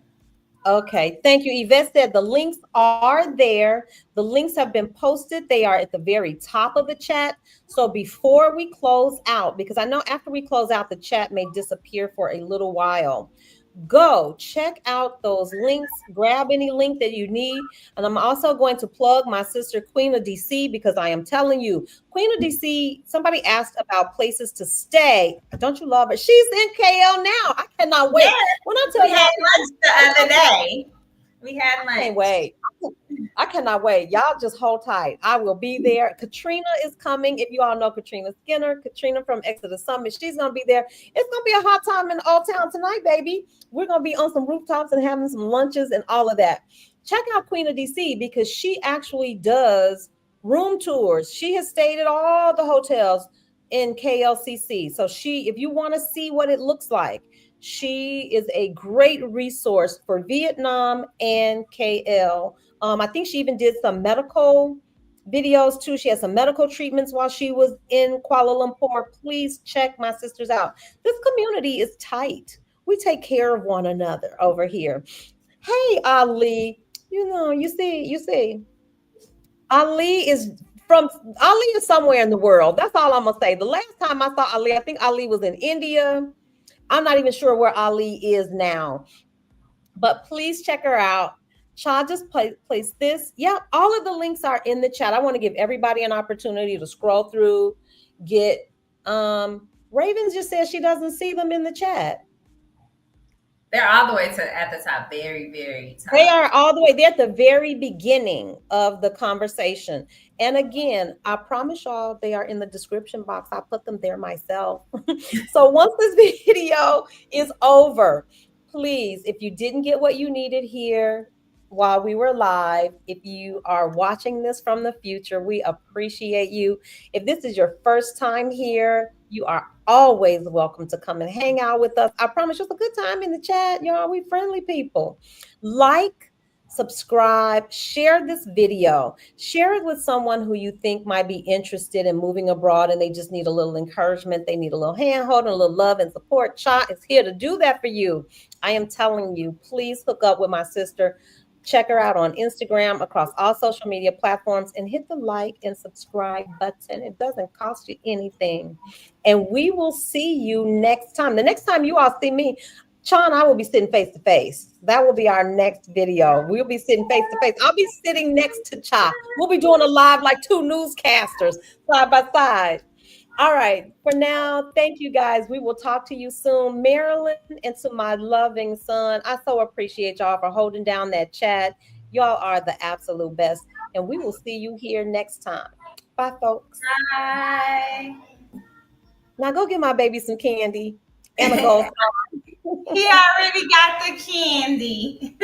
Okay, thank you. Yvette said the links are there. The links have been posted. They are at the very top of the chat. So before we close out, because I know after we close out, the chat may disappear for a little while. Go check out those links, grab any link that you need. And I'm also going to plug my sister, Queen of DC, because I am telling you, Queen of DC, somebody asked about places to stay. Don't you love her? She's in KL now. I cannot wait. Yes, When I we tell had y'all, lunch the other day. We had I can't lunch. wait. I cannot wait. Y'all just hold tight. I will be there. Katrina is coming. If you all know Katrina Skinner, Katrina from Exodus Summit, she's going to be there. It's going to be a hot time in Old Town tonight, baby. We're going to be on some rooftops and having some lunches and all of that. Check out Queen of DC because she actually does room tours. She has stayed at all the hotels in KLCC. So if you want to see what it looks like, she is a great resource for Vietnam and KL. I think she even did some medical videos too. She had some medical treatments while she was in Kuala Lumpur. Please check my sisters out. This community is tight. We take care of one another over here. Hey, Ali, you see, Ali is from Ali is somewhere in the world. That's all I'm gonna say. The last time I saw Ali, I think Ali was in India. I'm not even sure where Ali is now, but please check her out. Cha just place this. Yeah, all of the links are in the chat. I want to give everybody an opportunity to scroll through, get Ravens just says she doesn't see them in the chat. They're all the way to at the top, very, very They top. are all the way. They're at the very beginning of the conversation. And again, I promise y'all they are in the description box. I put them there myself. So once this video is over, please, if you didn't get what you needed here while we were live, if you are watching this from the future, we appreciate you. If this is your first time here, you are always welcome to come and hang out with us. I promise you it's a good time in the chat, y'all. We friendly people. Like, subscribe, share this video, share it with someone who you think might be interested in moving abroad and they just need a little encouragement. They need a little hand holding, a little love and support. Cha is here to do that for you. I am telling you, please hook up with my sister. Check her out on Instagram, across all social media platforms, and hit the like and subscribe button. It doesn't cost you anything. And we will see you next time. The next time you all see me, Cha and I will be sitting face to face. That will be our next video. We'll be sitting face to face. I'll be sitting next to Cha. We'll be doing a live like two newscasters side by side. All right. For now, thank you guys. We will talk to you soon. Marilyn and to my loving son, I so appreciate y'all for holding down that chat. Y'all are the absolute best. And we will see you here next time. Bye, folks. Bye. Now go get my baby some candy and a gold. He already got the candy.